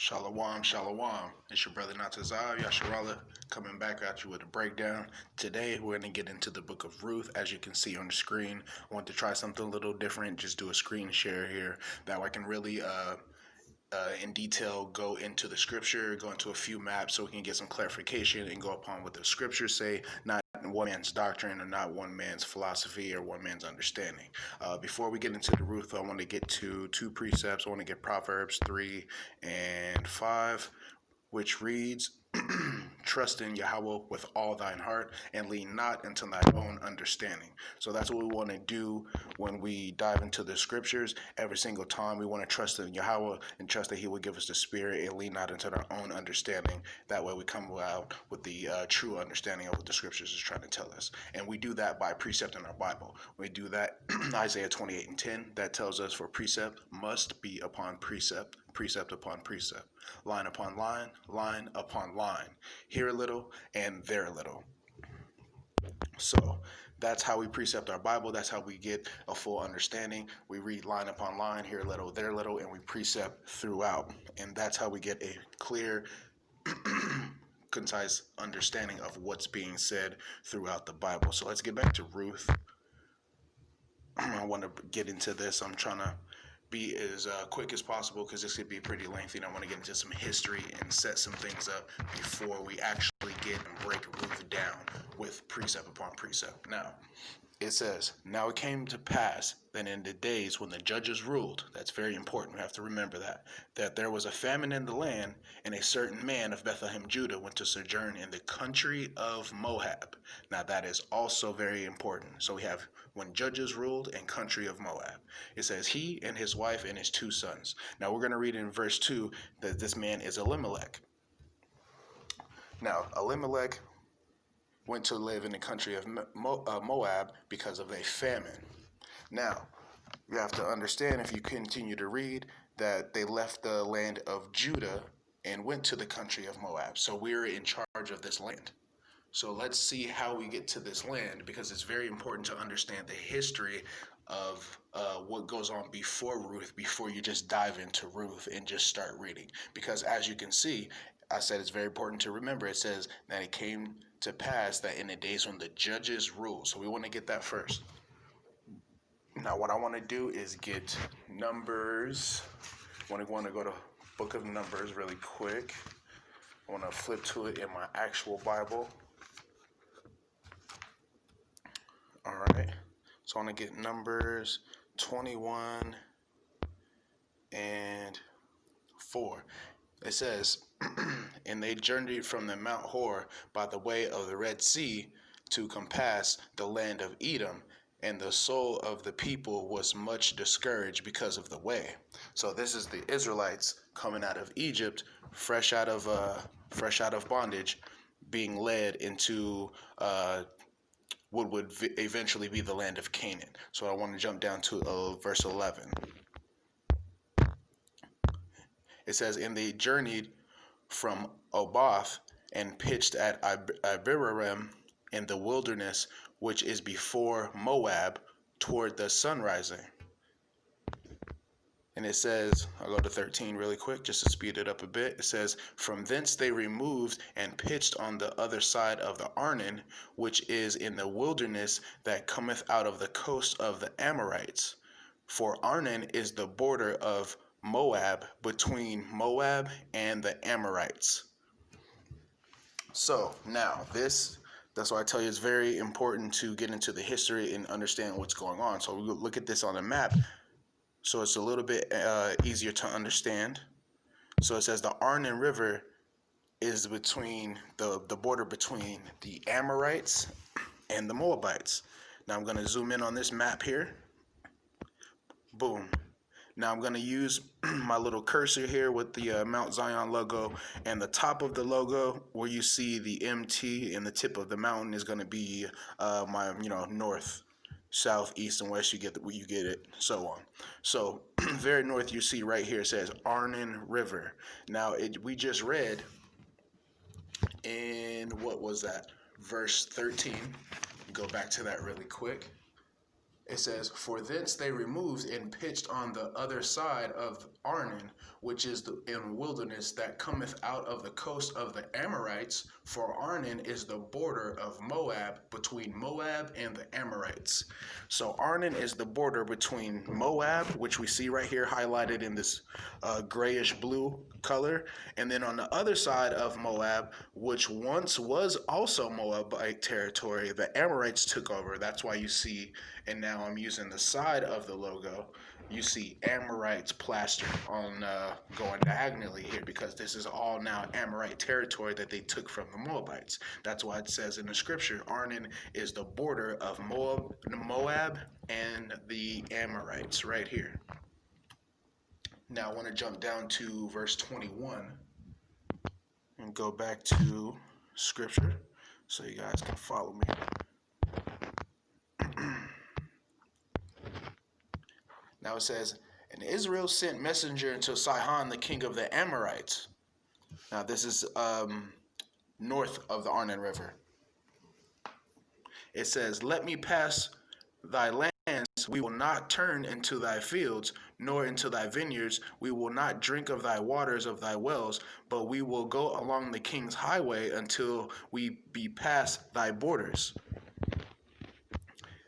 Shalom, shalom. It's your brother Natazav Yasharala coming back at you with a breakdown. Today we're going to get into the book of Ruth. As you can see on the screen, I want to try something a little different. Just do a screen share here. That way I can really in detail go into the scripture, go into a few maps so we can get some clarification and go upon what the scriptures say, not one man's doctrine or not one man's philosophy or one man's understanding. Before we get into the Ruth, I want to get to two precepts. I want to get Proverbs 3 and 5, which reads, trust in Yahweh with all thine heart and lean not into thy own understanding. So that's what we want to do when we dive into the scriptures. Every single time we want to trust in Yahweh and trust that he will give us the spirit and lean not into our own understanding. That way we come out with the true understanding of what the scriptures is trying to tell us. And we do that by precept in our Bible. We do that Isaiah 28:10, that tells us for precept must be upon precept, precept upon precept, line upon line, line upon line, here a little and there a little. So that's how we precept our Bible. That's how we get a full understanding. We read line upon line, here a little, there a little, and we precept throughout. And that's how we get a clear, concise understanding of what's being said throughout the Bible. So let's get back to Ruth. I want to get into this. I'm trying to be as quick as possible because this could be pretty lengthy, and I want to get into some history and set some things up before we actually get and break Ruth down with precept upon precept. Now, it says, now it came to pass that in the days when the judges ruled, that's very important, we have to remember that there was a famine in the land, and a certain man of Bethlehem, Judah, went to sojourn in the country of Moab. Now that is also very important. So we have when judges ruled and country of Moab. It says he and his wife and his two sons. Now we're going to read in verse 2 that this man is Elimelech. Now Elimelech went to live in the country of Moab because of a famine. Now, you have to understand, if you continue to read, that they left the land of Judah and went to the country of Moab. So we're in charge of this land. So let's see how we get to this land, because it's very important to understand the history of what goes on before Ruth, before you just dive into Ruth and just start reading. Because as you can see, I said it's very important to remember. It says that it came to pass that in the days when the judges rule. So we want to get that first. Now what I want to do is get Numbers. I want to go to book of Numbers really quick. I want to flip to it in my actual Bible. All right. So I want to get Numbers 21 and 4. It says, and they journeyed from the Mount Hor by the way of the Red Sea to compass the land of Edom, and the soul of the people was much discouraged because of the way. So this is the Israelites coming out of Egypt, fresh out of bondage, being led into what would eventually be the land of Canaan. So I want to jump down to verse 11. It says, and they journeyed from Oboth and pitched at Abiram in the wilderness, which is before Moab, toward the sunrising. And it says, I'll go to 13 really quick just to speed it up a bit. It says, from thence they removed and pitched on the other side of the Arnon, which is in the wilderness that cometh out of the coast of the Amorites. For Arnon is the border of Moab, between Moab and the Amorites. So now that's why I tell you it's very important to get into the history and understand what's going on. So we look at this on a map so it's a little bit easier to understand. So it says the Arnon River is between the border between the Amorites and the Moabites. Now I'm going to zoom in on this map here. Boom. Now I'm going to use my little cursor here with the Mount Zion logo, and the top of the logo where you see the MT and the tip of the mountain is going to be my north, south, east, and west. You get it, so on. So very north you see right here, it says Arnon River. Now we just read in, what was that, verse 13. Go back to that really quick. It says, "For thence they removed and pitched on the other side of Arnon, which is in wilderness that cometh out of the coast of the Amorites. For Arnon is the border of Moab, between Moab and the Amorites." So Arnon is the border between Moab, which we see right here highlighted in this grayish blue color, and then on the other side of Moab, which once was also Moabite territory, the Amorites took over. That's why you see, and now I'm using the side of the logo, you see Amorites plastered on going diagonally here, because this is all now Amorite territory that they took from the Moabites. That's why it says in the scripture, Arnon is the border of Moab and the Amorites right here. Now I want to jump down to verse 21 and go back to scripture so you guys can follow me. Now it says, "And Israel sent messenger unto Sihon, the king of the Amorites." Now this is north of the Arnon River. It says, "Let me pass thy lands. We will not turn into thy fields, nor into thy vineyards. We will not drink of thy waters of thy wells, but we will go along the king's highway until we be past thy borders."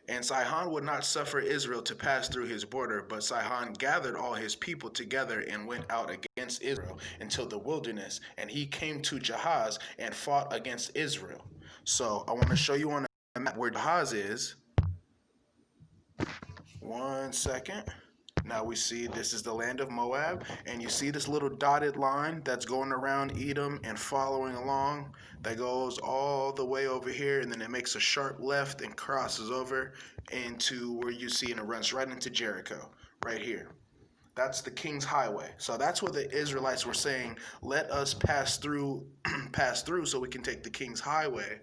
And Sihon would not suffer Israel to pass through his border, but Sihon gathered all his people together and went out against Israel until the wilderness, and he came to Jahaz and fought against Israel. So I want to show you on the map where Jahaz is. 1 second. Now we see this is the land of Moab, and you see this little dotted line that's going around Edom and following along, that goes all the way over here, and then it makes a sharp left and crosses over into where you see, and it runs right into Jericho right here. That's the king's highway. So that's what the Israelites were saying, let us pass through so we can take the king's highway,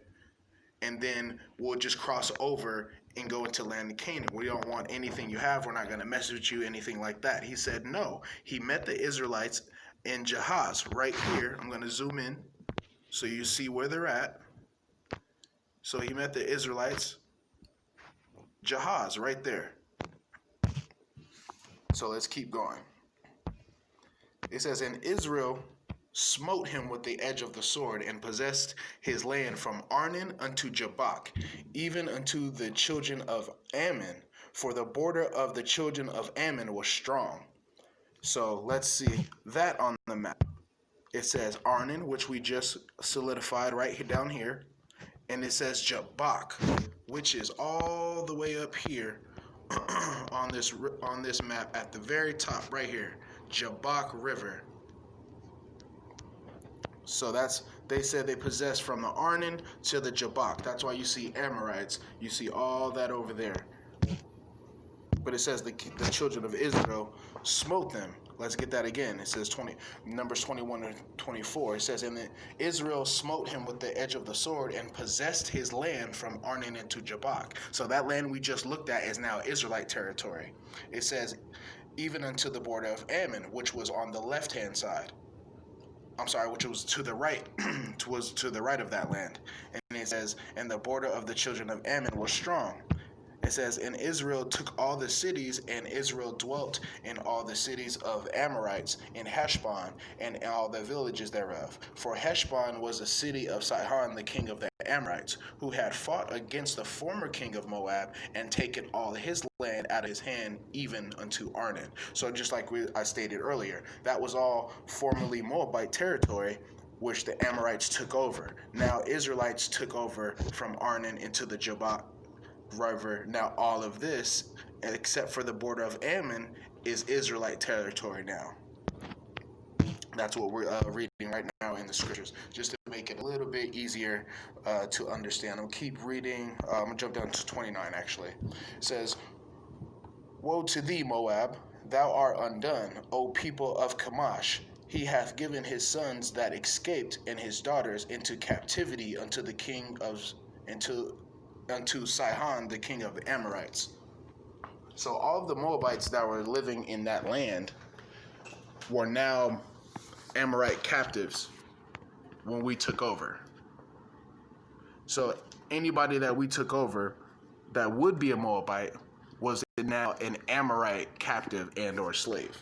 and then we'll just cross over and go into land of Canaan. We don't want anything you have. We're not going to mess with you, anything like that. He said no. He met the Israelites in Jahaz right here. I'm going to zoom in so you see where they're at. So he met the Israelites, Jahaz, right there. So let's keep going. It says, "And Israel smote him with the edge of the sword, and possessed his land from Arnon unto Jabbok, even unto the children of Ammon, for the border of the children of Ammon was strong." So let's see that on the map. It says Arnon, which we just solidified right here, down here, and it says Jabbok, which is all the way up here on this map at the very top right here, Jabbok River. So they said they possessed from the Arnon to the Jabbok. That's why you see Amorites. You see all that over there. But it says the children of Israel smote them. Let's get that again. It says Numbers 21 and 24. It says, "And Israel smote him with the edge of the sword, and possessed his land from Arnon into Jabbok." So that land we just looked at is now Israelite territory. It says, "Even unto the border of Ammon," which was on the left-hand side. Which was to the right, was to the right of that land. And it says, "And the border of the children of Ammon was strong." It says, "And Israel took all the cities, and Israel dwelt in all the cities of Amorites, in Heshbon, and all the villages thereof. For Heshbon was a city of Sihon, the king of the Amorites, who had fought against the former king of Moab, and taken all his land out of his hand, even unto Arnon." So just like I stated earlier, that was all formerly Moabite territory, which the Amorites took over. Now Israelites took over from Arnon into the Jabbok River. Now all of this, except for the border of Ammon, is Israelite territory now. That's what we're reading right now in the scriptures, just to make it a little bit easier to understand. I'll keep reading. I'm going to jump down to 29, actually. It says, "Woe to thee, Moab! Thou art undone, O people of Chemosh! He hath given his sons that escaped and his daughters into captivity unto the king of unto Sihon, the king of the Amorites." So all of the Moabites that were living in that land were now Amorite captives when we took over. So anybody that we took over that would be a Moabite was now an Amorite captive and or slave,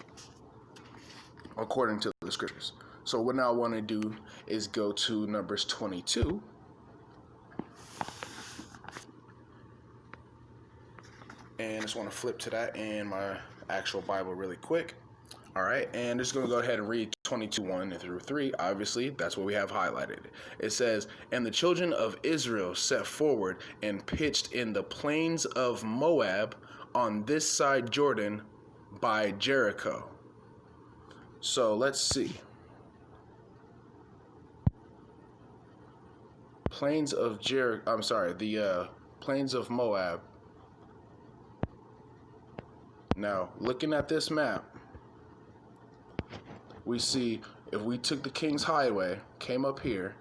according to the scriptures. So what now I want to do is go to Numbers 22. And I just want to flip to that in my actual Bible really quick. All right, and just going to go ahead and read 22:1-3. Obviously, that's what we have highlighted. It says, "And the children of Israel set forward and pitched in the plains of Moab on this side Jordan by Jericho." So let's see. Plains of the plains of Moab. Now, looking at this map, we see if we took the King's Highway, came up here,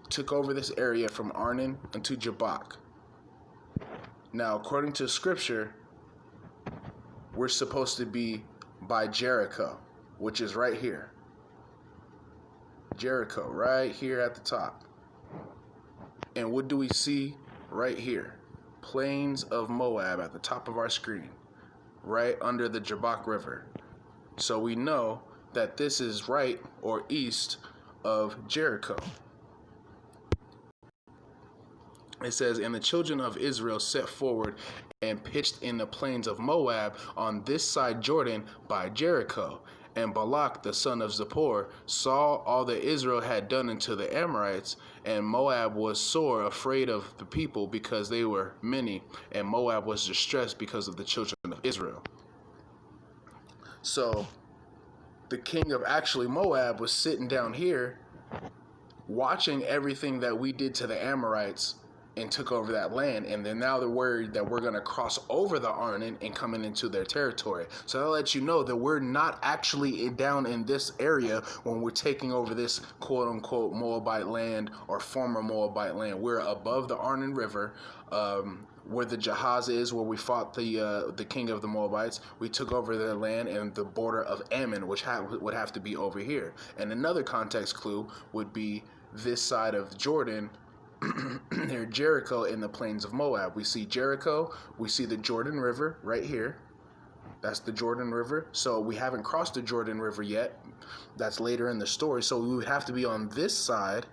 took over this area from Arnon into Jabbok. Now, according to scripture, we're supposed to be by Jericho, which is right here. Jericho, right here at the top. And what do we see right here? Plains of Moab at the top of our screen, right under the Jabbok River. So we know that this is right or east of Jericho. It says, "And the children of Israel set forward and pitched in the plains of Moab on this side Jordan by Jericho. And Balak the son of Zippor saw all that Israel had done unto the Amorites, and Moab was sore afraid of the people because they were many, and Moab was distressed because of the children of Israel." So the king of actually Moab was sitting down here watching everything that we did to the Amorites and took over that land, and then now they're worried that we're going to cross over the Arnon and coming into their territory. So that lets you know that we're not actually down in this area when we're taking over this quote-unquote Moabite land or former Moabite land. We're above the Arnon River, where the Jahaz is, where we fought the king of the Moabites. We took over their land and the border of Ammon, which would have to be over here. And another context clue would be this side of Jordan, near Jericho in the plains of Moab. We see Jericho, we see the Jordan River right here. That's the Jordan River. So we haven't crossed the Jordan River yet. That's later in the story. So we would have to be on this side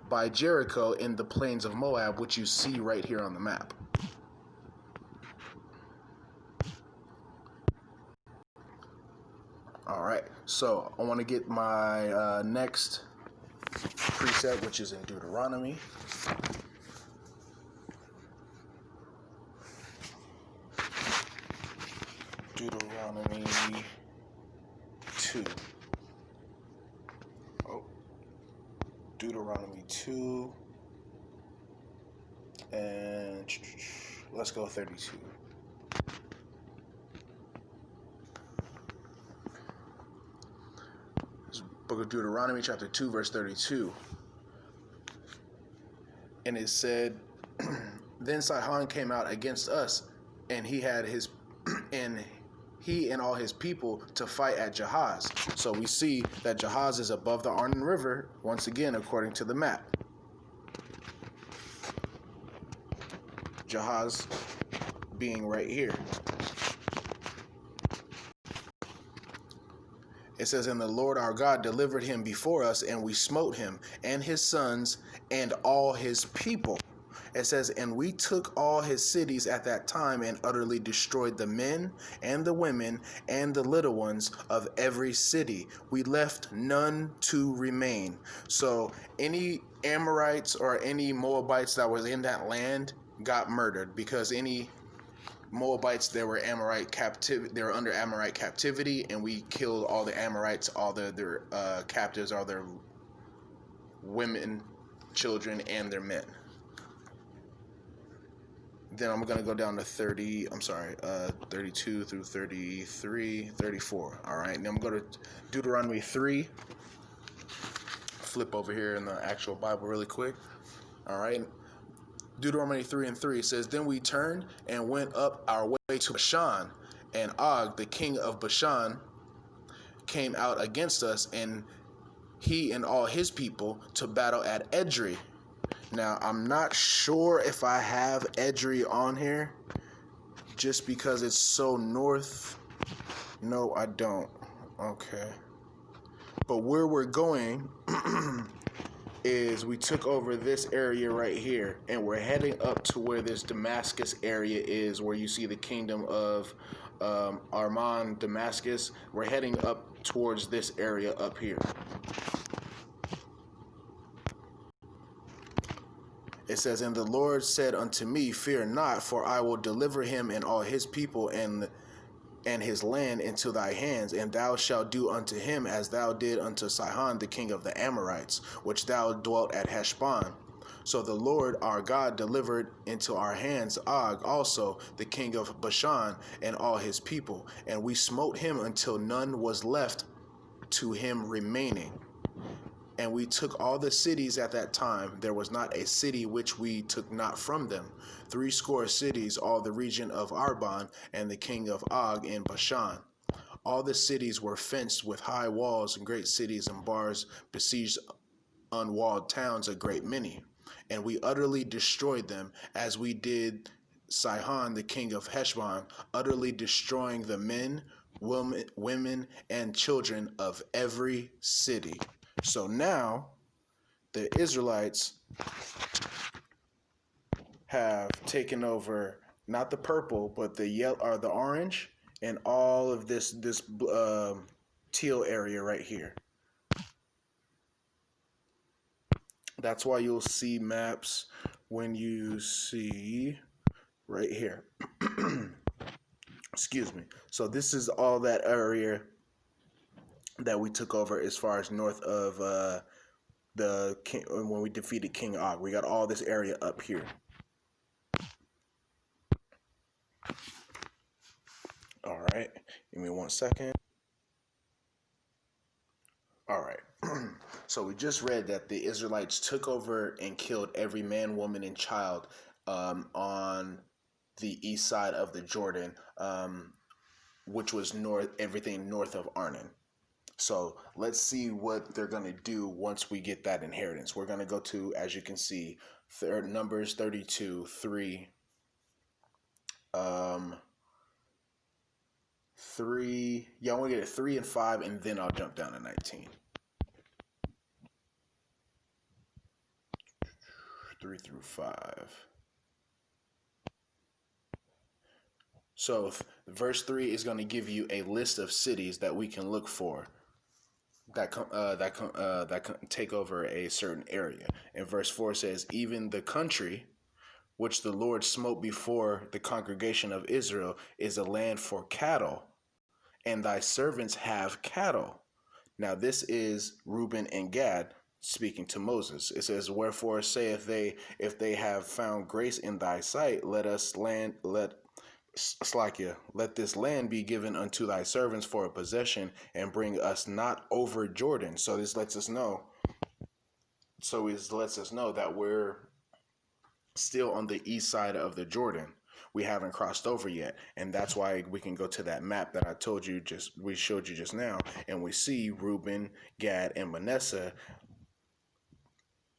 by Jericho in the plains of Moab, which you see right here on the map. All right, so I want to get my next precept, which is in Deuteronomy. Deuteronomy 2. Deuteronomy 2. And let's go 32. Book of Deuteronomy, chapter 2, verse 32. And it said, "Then Sihon came out against us, and he and all his people to fight at Jahaz." So we see that Jahaz is above the Arnon River, once again, according to the map. Jahaz being right here. It says, "And the Lord our God delivered him before us, and we smote him, and his sons, and all his people." It says, "And we took all his cities at that time, and utterly destroyed the men, and the women, and the little ones of every city. We left none to remain." So any Amorites or any Moabites that was in that land got murdered, because any Moabites, they were under Amorite captivity, and we killed all the Amorites, all their captives, all their women, children, and their men. Then I'm going to go down to 32 through 33, 34. All right, now I'm going to Deuteronomy 3. Flip over here in the actual Bible really quick. All right. Deuteronomy 3:3 says, "Then we turned and went up our way to Bashan, and Og, the king of Bashan, came out against us, and he and all his people to battle at Edrei." Now, I'm not sure if I have Edrei on here. just because it's so north. No, I don't. Okay. But where we're going is we took over this area right here, and we're heading up to where this Damascus area is, where you see the kingdom of Arman, Damascus. We're heading up towards this area up here. It says, and the Lord said unto me, fear not, for I will deliver him and all his people and his land into thy hands, and thou shalt do unto him as thou did unto Sihon the king of the Amorites, which thou dwelt at Heshbon. So the Lord our God delivered into our hands Og also, the king of Bashan, and all his people, and we smote him until none was left to him remaining. And we took all the cities at that time. There was not a city which we took not from them. 80 cities, all the region of Arbon, and the king of Og in Bashan. All the cities were fenced with high walls, and great cities and bars besieged unwalled towns a great many. And we utterly destroyed them, as we did Sihon the king of Heshbon, utterly destroying the men, women, and children of every city. So now the Israelites have taken over not the purple, but the yellow or the orange, and all of this teal area right here. That's why you'll see maps when you see right here. Excuse me. So this is all that area that we took over as far as north of the king, when we defeated King Og. We got all this area up here. All right, give me 1 second. All right. So we just read that the Israelites took over and killed every man, woman, and child on the east side of the Jordan, which was everything north of Arnon. So let's see what they're going to do once we get that inheritance. We're going to go to, as you can see, Numbers 32, 3, 3. Yeah, I want to get it 3 and 5, and then I'll jump down to 19. 3 through 5. So verse 3 is going to give you a list of cities that we can look for that can take over a certain area. And verse 4 says, even the country which the Lord smote before the congregation of Israel is a land for cattle, and thy servants have cattle. Now this is Reuben and Gad speaking to Moses. It says, wherefore saith they, if they have found grace in thy sight, let this land be given unto thy servants for a possession, and bring us not over Jordan. So this lets us know. That we're still on the east side of the Jordan. We haven't crossed over yet, and that's why we can go to that map that we showed you just now, and we see Reuben, Gad, and Manasseh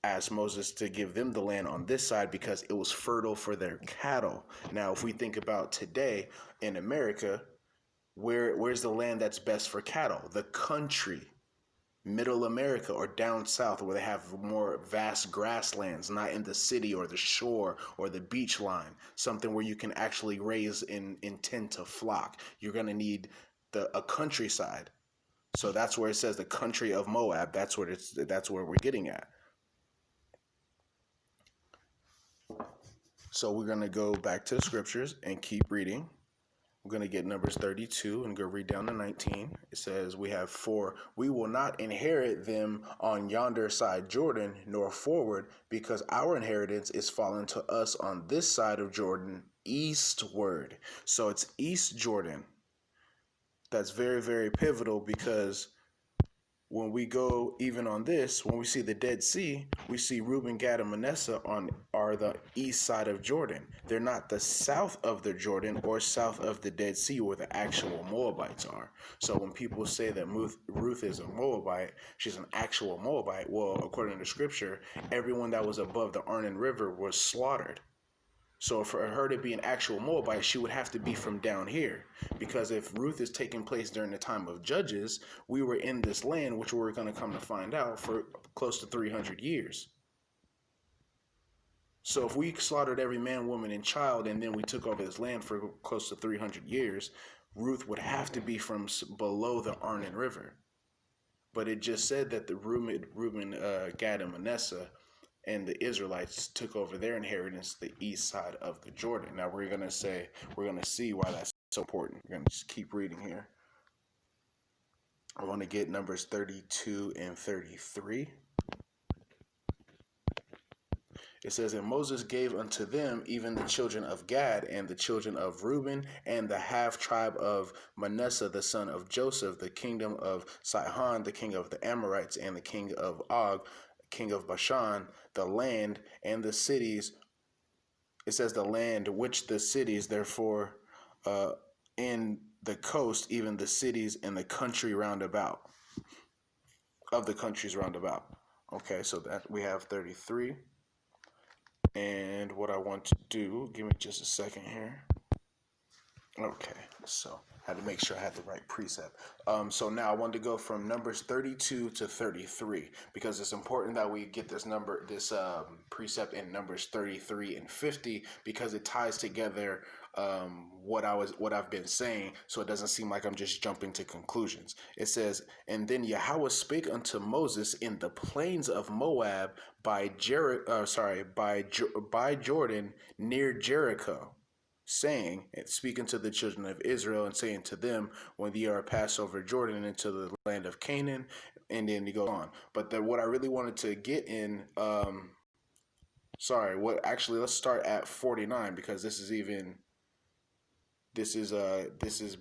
asked Moses to give them the land on this side because it was fertile for their cattle. Now, if we think about today in America, where's the land that's best for cattle? The country, middle America or down south, where they have more vast grasslands, not in the city or the shore or the beach line, something where you can actually raise and tend to flock. You're going to need a countryside. So that's where it says the country of Moab. That's where we're getting at. So we're going to go back to the scriptures and keep reading. We're going to get Numbers 32 and go read down to 19. It says, we have 4. We will not inherit them on yonder side Jordan, nor forward, because our inheritance is fallen to us on this side of Jordan, eastward. So it's East Jordan. That's very, very pivotal, because when we go even on this, when we see the Dead Sea, we see Reuben, Gad, and Manasseh are the east side of Jordan. They're not the south of the Jordan or south of the Dead Sea where the actual Moabites are. So when people say that Ruth is a Moabite, she's an actual Moabite, well, according to scripture, everyone that was above the Arnon River was slaughtered. So for her to be an actual Moabite, she would have to be from down here. Because if Ruth is taking place during the time of Judges, we were in this land, which we're going to come to find out, for close to 300 years. So if we slaughtered every man, woman, and child, and then we took over this land for close to 300 years, Ruth would have to be from below the Arnon River. But it just said that the Reuben, Gad, and Manasseh and the Israelites took over their inheritance, the east side of the Jordan. Now we're going to see why that's so important. We're going to just keep reading here. I want to get Numbers 32 and 33. It says, and Moses gave unto them even the children of Gad and the children of Reuben and the half tribe of Manasseh, the son of Joseph, the kingdom of Sihon, the king of the Amorites, and the king of Og, king of Bashan, the land and the cities. It says the land which the cities, therefore, in the coast, even the cities in the country round about, of the countries round about. Okay, so that we have 33. And what I want to do, give me just a second here. Okay, so I had to make sure I had the right precept. So now I want to go from Numbers 32 to 33 because it's important that we get this precept in Numbers 33 and 50 because it ties together what I've been saying, so it doesn't seem like I'm just jumping to conclusions. It says, and then Yahweh spake unto Moses in the plains of Moab by Jordan near Jericho, saying, and speaking to the children of Israel and saying to them, when ye are passed over Jordan into the land of Canaan, and then he goes on. But what I really wanted to get in, let's start at 49 because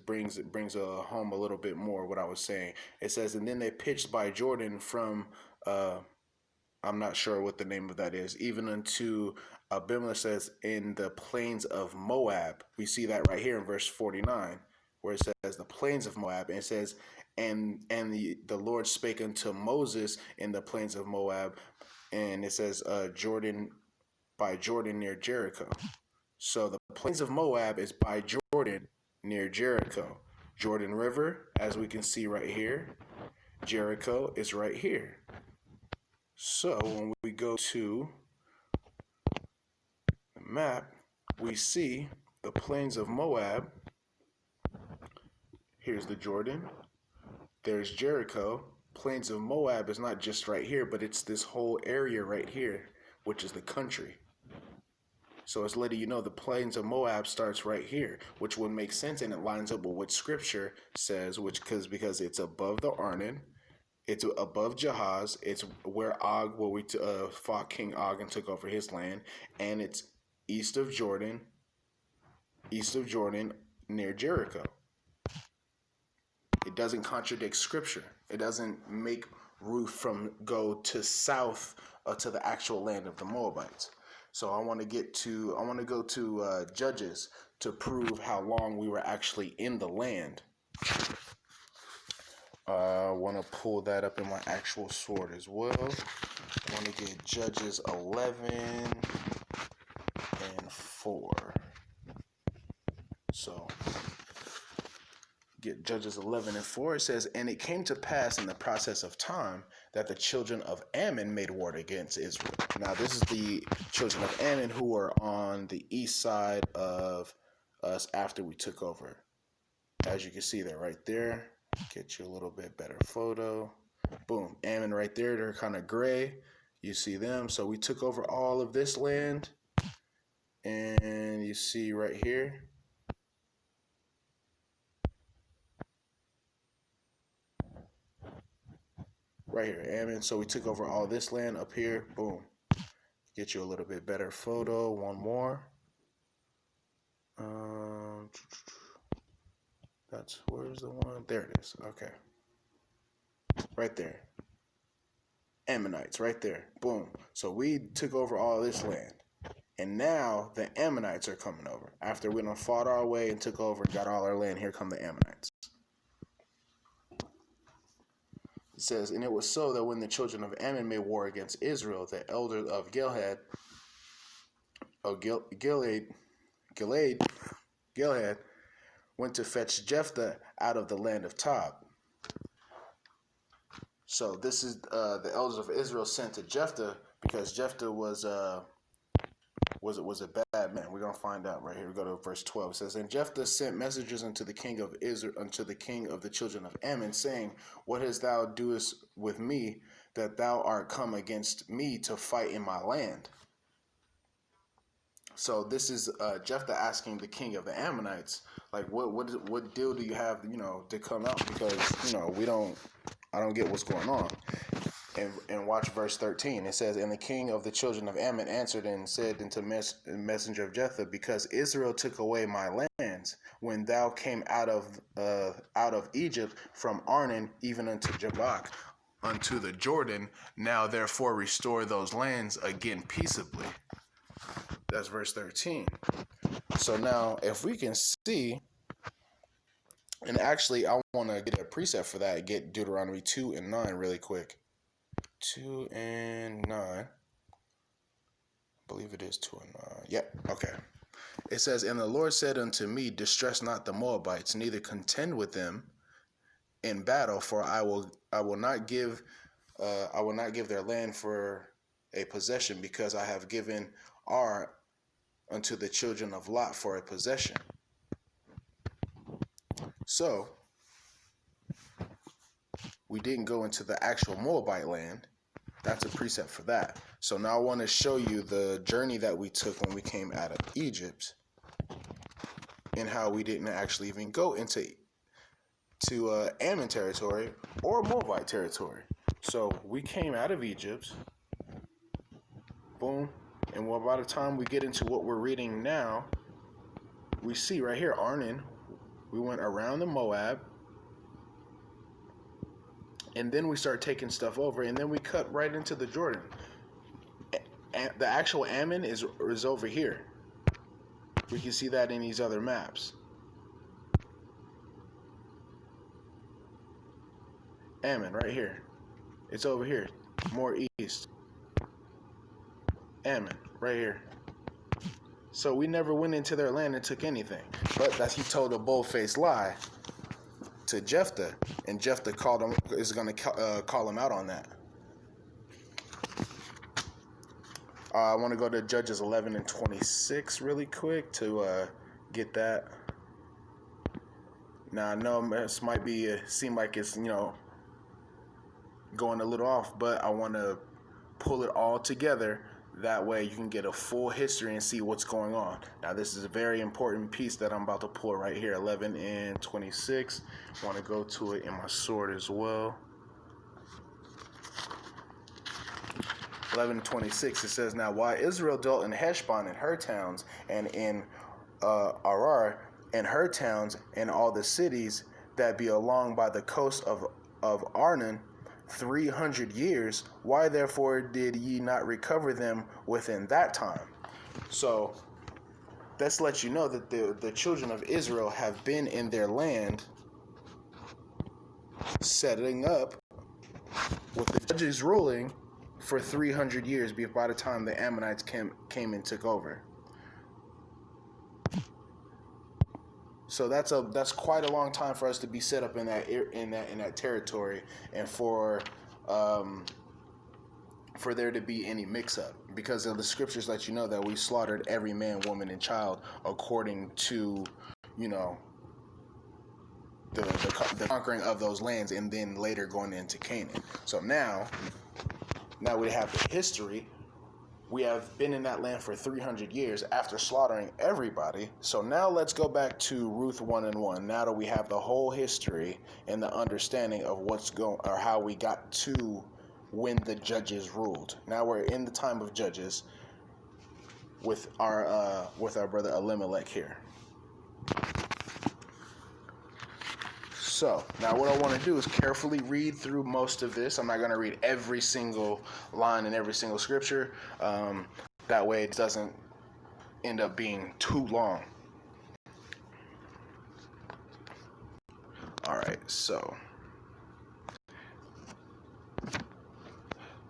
brings home a little bit more what I was saying. It says, and then they pitched by Jordan from, I'm not sure what the name of that is, even unto Abimelech, says in the plains of Moab. We see that right here in verse 49, where it says the plains of Moab, and it says, and the Lord spake unto Moses in the plains of Moab, and it says Jordan near Jericho. So the plains of Moab is by Jordan near Jericho. Jordan River, as we can see right here, Jericho is right here. So when we go to the map, we see the plains of Moab. Here's the Jordan. There's Jericho. Plains of Moab is not just right here, but it's this whole area right here, which is the country. So it's letting you know the plains of Moab starts right here, which would make sense, and it lines up with what Scripture says, because it's above the Arnon. It's above Jahaz. It's where we fought King Og and took over his land, and it's east of Jordan near Jericho. It doesn't contradict Scripture. It doesn't make Ruth go to south to the actual land of the Moabites. So I want to go to Judges to prove how long we were actually in the land. I want to pull that up in my actual sword as well. I want to get Judges 11 and 4. So get Judges 11 and 4. It says, and it came to pass in the process of time that the children of Ammon made war against Israel. Now this is the children of Ammon who were on the east side of us after we took over. As you can see that right there. Get you a little bit better photo. Boom. Ammon right there. They're kind of gray. You see them. So we took over all of this land. And you see right here. Right here, Ammon. So we took over all this land up here. Boom. Get you a little bit better photo. One more. Where's the one? There it is. Okay. Right there. Ammonites, right there. Boom. So we took over all this land. And now the Ammonites are coming over. After we done fought our way and took over and got all our land, here come the Ammonites. It says, and it was so that when the children of Ammon made war against Israel, the elders of Gilead Gilead, Gilead went to fetch Jephthah out of the land of Tob. So this is the elders of Israel sent to Jephthah because Jephthah was a bad man. We're gonna find out right here. We go to verse 12. It says, "And Jephthah sent messengers unto the king of Israel, unto the king of the children of Ammon, saying, What hast thou doest with me, that thou art come against me to fight in my land?" So this is Jephthah asking the king of the Ammonites, like, what deal do you have, to come out, because I don't get what's going on. And watch verse 13. It says, "And the king of the children of Ammon answered and said unto the messenger of Jephthah, Because Israel took away my lands when thou came out of Egypt from Arnon even unto Jabbok, unto the Jordan. Now therefore restore those lands again peaceably." That's verse 13. So now if we can see, and actually I want to get a precept for that, get Deuteronomy 2 and 9 really quick. 2 and 9. I believe it is 2 and 9. Yep, okay. It says, "And the Lord said unto me, Distress not the Moabites, neither contend with them in battle, for I will not give their land for a possession, because I have given Ar unto the children of Lot for a possession." So we didn't go into the actual Moabite land. That's a precept for that. So now I want to show you the journey that we took when we came out of Egypt, and how we didn't actually even go into Ammon territory or Moabite territory. So we came out of Egypt, boom, and by the time we get into what we're reading now, we see right here Arnon. We went around the Moab, and then we start taking stuff over, and then we cut right into the Jordan. The actual Ammon is over here. We can see that in these other maps. Ammon right here. It's over here, more east. Ammon right here. So we never went into their land and took anything. But he told a bold-faced lie to Jephthah, and Jephthah is going to call him out on that. I want to go to Judges 11 and 26 really quick to get that. Now I know this might seem like it's going a little off, but I want to pull it all together. That way you can get a full history and see what's going on. Now this is a very important piece that I'm about to pull right here, 11 and 26. I want to go to it in my sword as well. 11 and 26, it says, "Now while Israel dwelt in Heshbon and her towns, and in Arar and her towns, and all the cities that be along by the coast of Arnon, 300 years, why therefore did ye not recover them within that time?" So that's let you know that the children of Israel have been in their land, setting up with the judges ruling for 300 years by the time the Ammonites came and took over. So that's quite a long time for us to be set up in that territory, and for there to be any mix-up, because of the scriptures let you know that we slaughtered every man, woman, and child according to the conquering of those lands, and then later going into Canaan. So now we have the history. We have been in that land for 300 years after slaughtering everybody. So now let's go back to Ruth 1 and 1. Now that we have the whole history and the understanding of how we got to when the judges ruled. Now we're in the time of judges with our brother Elimelech here. So now what I want to do is carefully read through most of this. I'm not going to read every single line and every single scripture. That way it doesn't end up being too long. All right, so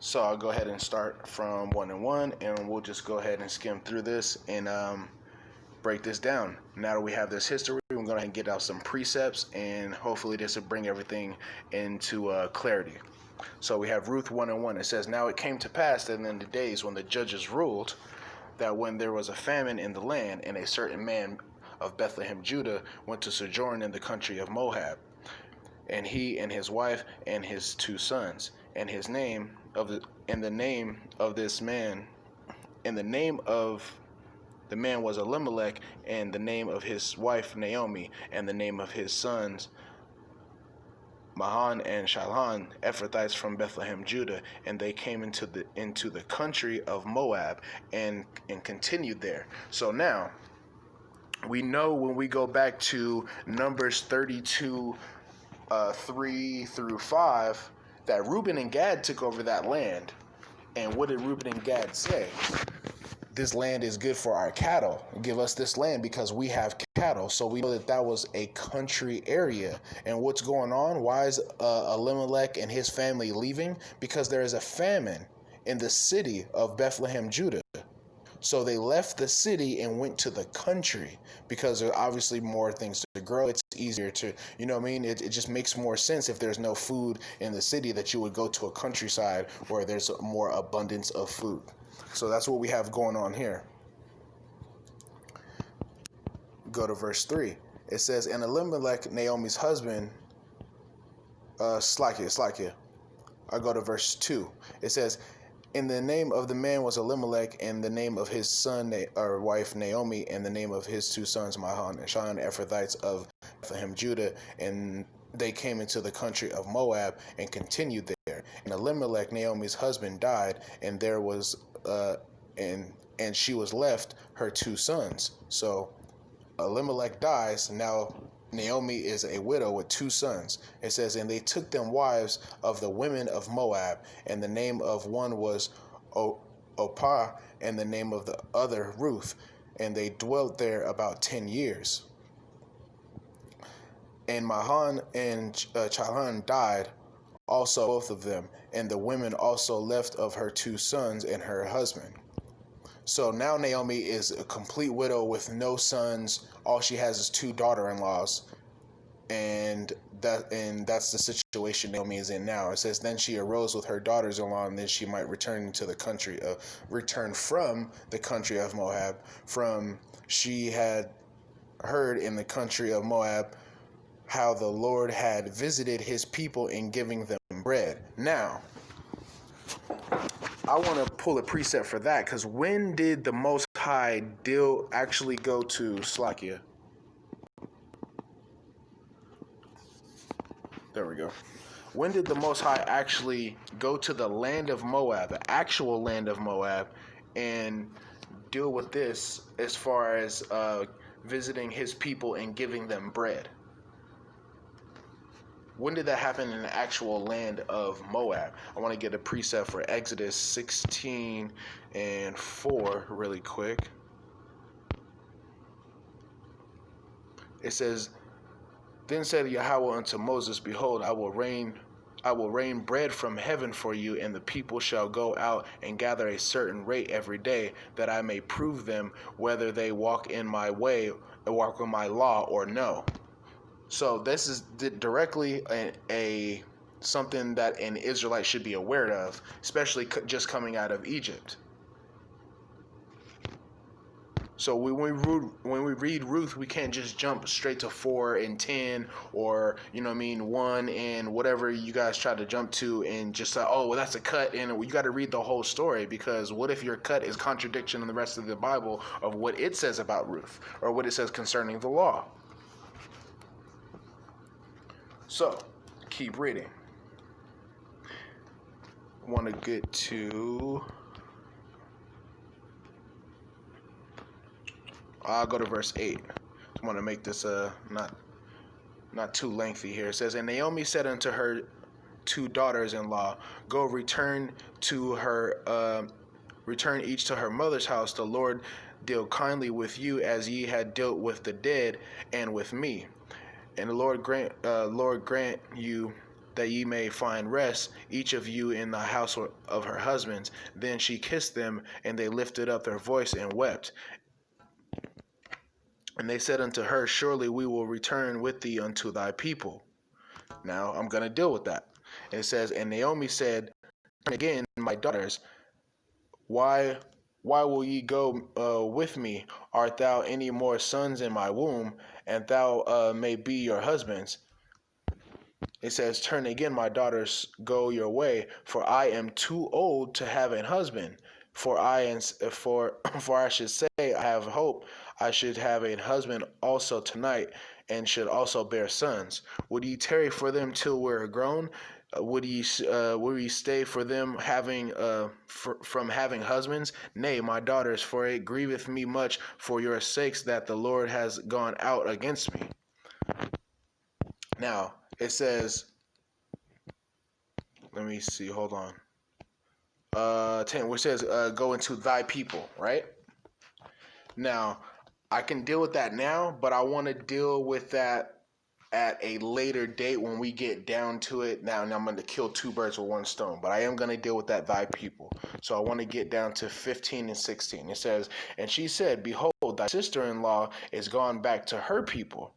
So I'll go ahead and start from 1 and 1, and we'll just go ahead and skim through this and break this down. Now that we have this history, we're going to get out some precepts, and hopefully this will bring everything into clarity. So we have Ruth 1 and 1. It says, "Now it came to pass that in the days when the judges ruled, that when there was a famine in the land, and a certain man of Bethlehem, Judah, went to sojourn in the country of Moab, and he and his wife and his 2 sons, and his name of the and the name of this man, and the name of the man was Elimelech, and the name of his wife Naomi, and the name of his sons Mahan and Shalhan, Ephrathites from Bethlehem, Judah, and they came into the country of Moab and continued there." So now we know when we go back to Numbers 32, 3 through 5, that Reuben and Gad took over that land. And what did Reuben and Gad say? This land is good for our cattle. Give us this land because we have cattle. So we know that that was a country area. And what's going on? Why is Elimelech and his family leaving? Because there is a famine in the city of Bethlehem, Judah. So they left the city and went to the country because there's obviously more things to grow. It's easier to, you know what I mean? It just makes more sense if there's no food in the city that you would go to a countryside where there's more abundance of food. So that's what we have going on here. Go to verse 3. It says, "And Elimelech, Naomi's husband," Slakia. I go to verse 2. It says, "And the name of the man was Elimelech, and the name of his son or wife Naomi, and the name of his 2 sons Mahan and Shalhan, Ephrathites of Bethlehem, Judah, and they came into the country of Moab and continued there. And Elimelech, Naomi's husband, died, and there was and she was left her 2 sons." So Elimelech dies. Now Naomi is a widow with 2 sons. It says, "And they took them wives of the women of Moab, and the name of one was Opah, and the name of the other Ruth. And they dwelt there about 10 years. And Mahan and Chalhan died also, both of them, and the women also left of her 2 sons and her husband." So now Naomi is a complete widow with no sons. All she has is 2 daughter-in-laws, and that's the situation Naomi is in now. It says, "Then she arose with her daughters-in-law, and then she might return from the country of Moab, from she had heard in the country of Moab how the Lord had visited his people in giving them bread." Now, I want to pull a precept for that, because when did the Most High actually go to Slakia? There we go. When did the Most High actually go to the land of Moab, the actual land of Moab, and deal with this as far as visiting his people and giving them bread? When did that happen in the actual land of Moab? I want to get a precept for Exodus 16 and 4 really quick. It says, "Then said Yahweh unto Moses, Behold, I will rain bread from heaven for you, and the people shall go out and gather a certain rate every day, that I may prove them whether they walk in my way, or walk in my law, or no." So this is directly a something that an Israelite should be aware of, especially just coming out of Egypt. So when we read Ruth, we can't just jump straight to 4 and 10, or 1 and whatever you guys try to jump to, and just say, "Oh, well, that's a cut," and you got to read the whole story, because what if your cut is contradiction in the rest of the Bible of what it says about Ruth, or what it says concerning the law? So, keep reading. I want to get to... I'll go to verse 8. I want to make this not too lengthy here. It says, "And Naomi said unto her 2 daughters-in-law, Go return each to her mother's house. The Lord deal kindly with you as ye had dealt with the dead and with me. And the Lord grant you that ye may find rest, each of you in the house of her husbands. Then she kissed them, and they lifted up their voice and wept. And they said unto her, surely we will return with thee unto thy people. Now I'm going to deal with that. And it says, and Naomi said, again, my daughters, why will ye go with me? Art thou any more sons in my womb, and thou may be your husbands? It says, turn again, my daughters, go your way, for I am too old to have an husband. For I should say, I have hope, I should have a husband also tonight, and should also bear sons. Would ye tarry for them till we're grown? Would ye stay for them from having husbands? Nay, my daughters, for it grieveth me much for your sakes that the Lord has gone out against me. Now it says, let me see, hold on. 10, which says, go into thy people, right? Now, I can deal with that now, but I want to deal with that at a later date when we get down to it. Now I'm going to kill two birds with one stone, but I am going to deal with that thy people. So I want to get down to 15 and 16. It says, and she said, behold, thy sister-in-law is gone back to her people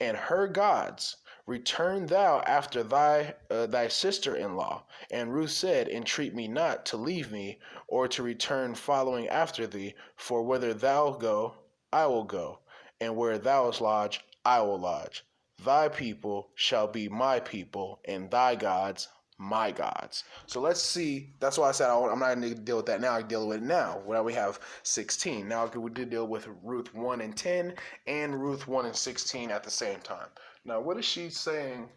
and her gods. Return thou after thy sister-in-law. And Ruth said, entreat me not to leave me, or to return following after thee, for whither thou go, I will go, and where thou lodge, I will lodge. Thy people shall be my people, and thy gods my gods. So let's see. That's why I said I'm not going to deal with that now. I can deal with it now. Well, we have 16. Now we did deal with Ruth 1 and 10 and Ruth 1 and 16 at the same time. Now, what is she saying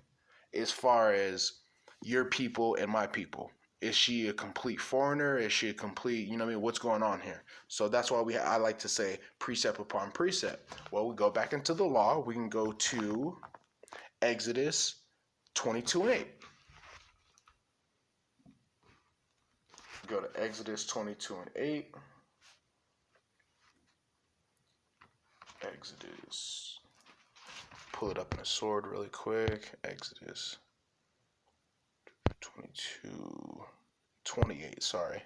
as far as your people and my people? Is she a complete foreigner? Is she a complete, you know what I mean? What's going on here? So that's why I like to say precept upon precept. Well, we go back into the law. We can go to Exodus 22 and 8. Go to Exodus 22 and 8. Exodus. Pull it up in a sword really quick. Exodus 28, sorry.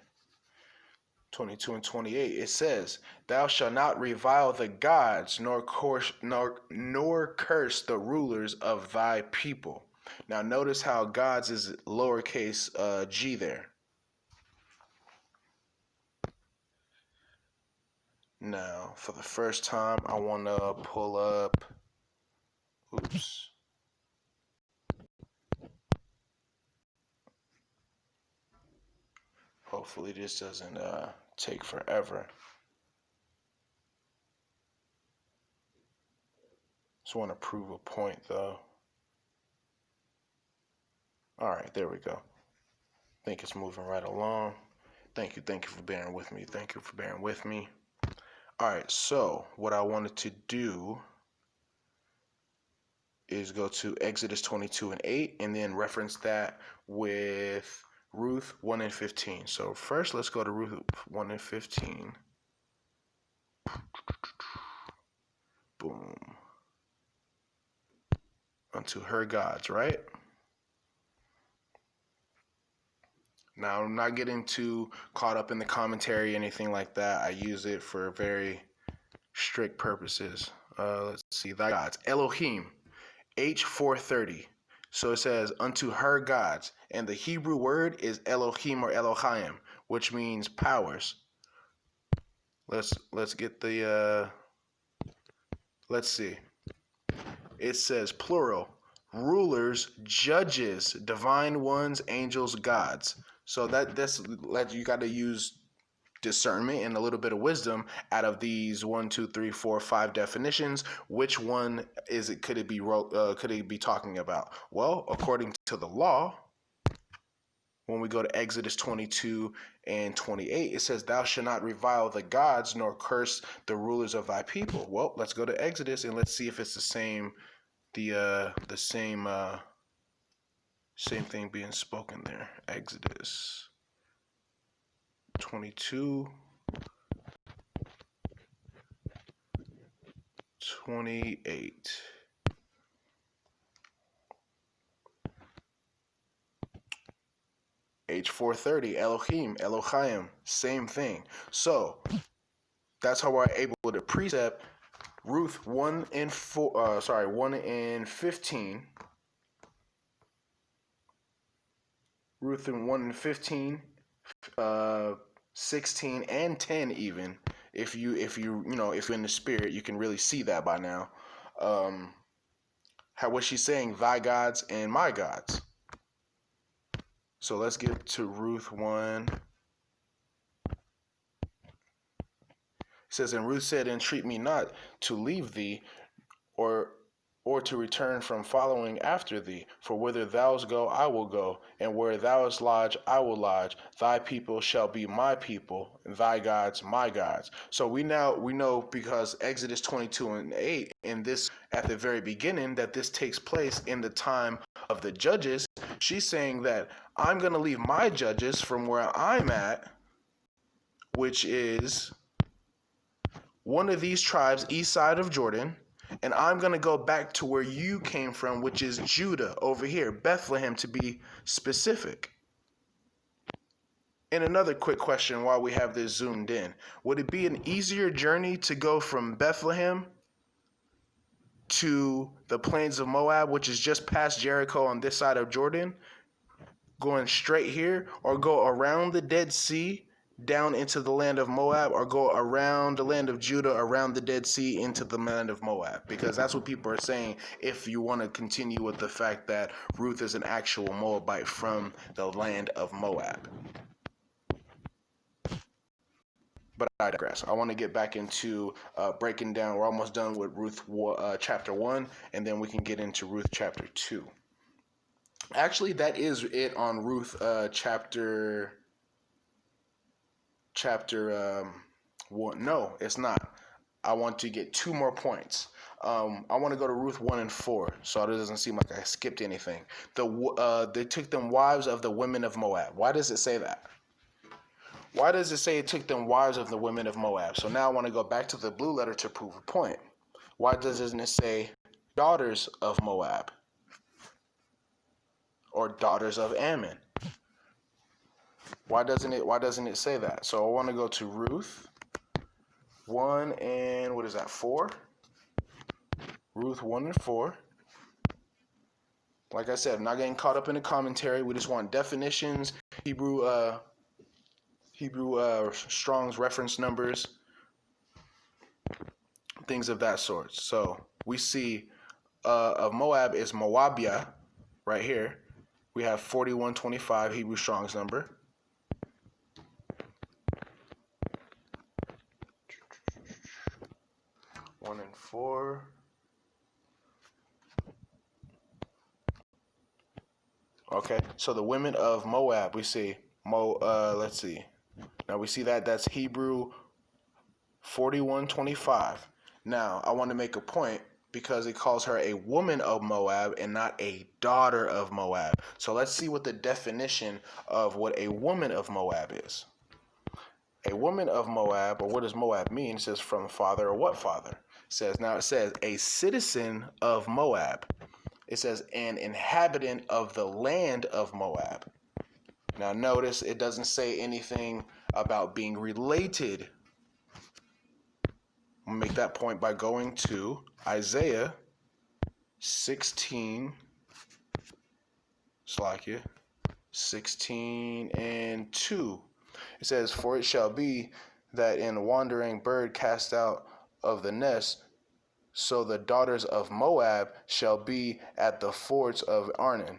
22 and 28, it says, thou shalt not revile the gods, nor curse the rulers of thy people. Now notice how gods is lowercase g there. Now, for the first time, I want to pull up, oops. Hopefully this doesn't take forever. Just want to prove a point, though. All right, there we go. I think it's moving right along. Thank you for bearing with me. Thank you for bearing with me. All right, so what I wanted to do is go to Exodus 22 and 8 and then reference that with Ruth 1 and 15. So first, let's go to Ruth 1 and 15. Boom. Unto her gods, right? Now, I'm not getting too caught up in the commentary, anything like that. I use it for very strict purposes. Let's see, thy gods. Elohim, H430. So it says, unto her gods. And the Hebrew word is Elohim or Elohim, which means powers. Let's get the, let's see. It says plural, rulers, judges, divine ones, angels, gods. So that's you got to use discernment and a little bit of wisdom out of these 1, 2, 3, 4, 5 definitions. Which one is it? Could it be talking about? Well, according to the law, when we go to Exodus 22 and 28, it says, thou shalt not revile the gods nor curse the rulers of thy people. Well, let's go to Exodus and let's see if it's the same, same thing being spoken there. Exodus 22, 28. H430, Elohim, Elohim, same thing. So that's how we're able to precept Ruth 1 and 1 and 15. Ruth in 1 and 15, 16 and 10 even. If you're in the spirit, you can really see that by now. How was she saying thy gods and my gods? So let's get to Ruth 1. It says, and Ruth said, entreat me not to leave thee, or to return from following after thee. For whither thou go, I will go, and where thou lodge, I will lodge. Thy people shall be my people, and thy gods my gods. So we know because Exodus 22 and 8, in this at the very beginning, that this takes place in the time of the judges. She's saying that I'm going to leave my judges from where I'm at, which is one of these tribes east side of Jordan, and I'm going to go back to where you came from, which is Judah over here, Bethlehem to be specific. And another quick question while we have this zoomed in. Would it be an easier journey to go from Bethlehem to the plains of Moab, which is just past Jericho on this side of Jordan, going straight here, or go around the Dead Sea down into the land of Moab, or go around the land of Judah, around the Dead Sea into the land of Moab? Because that's what people are saying if you want to continue with the fact that Ruth is an actual Moabite from the land of Moab. But I digress. I want to get back into breaking down. We're almost done with Ruth chapter 1, and then we can get into Ruth chapter 2. Actually, that is it on Ruth chapter 1. No, it's not. I want to get 2 more points. I want to go to Ruth 1 and 4, so it doesn't seem like I skipped anything. They took them wives of the women of Moab. Why does it say that? Why does it say it took them wives of the women of Moab? So now I want to go back to the blue letter to prove a point. Why doesn't it say daughters of Moab? Or daughters of Ammon? Why doesn't it say that? So I want to go to Ruth 1 and 4? Ruth 1 and 4. Like I said, I'm not getting caught up in the commentary. We just want definitions, Hebrew Strong's reference numbers, things of that sort. So we see of Moab is Moabia right here. We have 4125 Hebrew Strong's number. One and 4. Okay, so the women of Moab, we see let's see. Now we see that that's Hebrew 4125. Now I want to make a point because it calls her a woman of Moab and not a daughter of Moab. So let's see what the definition of what a woman of Moab is. A woman of Moab, or what does Moab mean? It says from father, or what father? It says a citizen of Moab. It says an inhabitant of the land of Moab. Now notice it doesn't say anything about being related. I'll make that point by going to Isaiah 16, 16 and 2. It says, for it shall be that in a wandering bird cast out of the nest, so the daughters of Moab shall be at the fords of Arnon.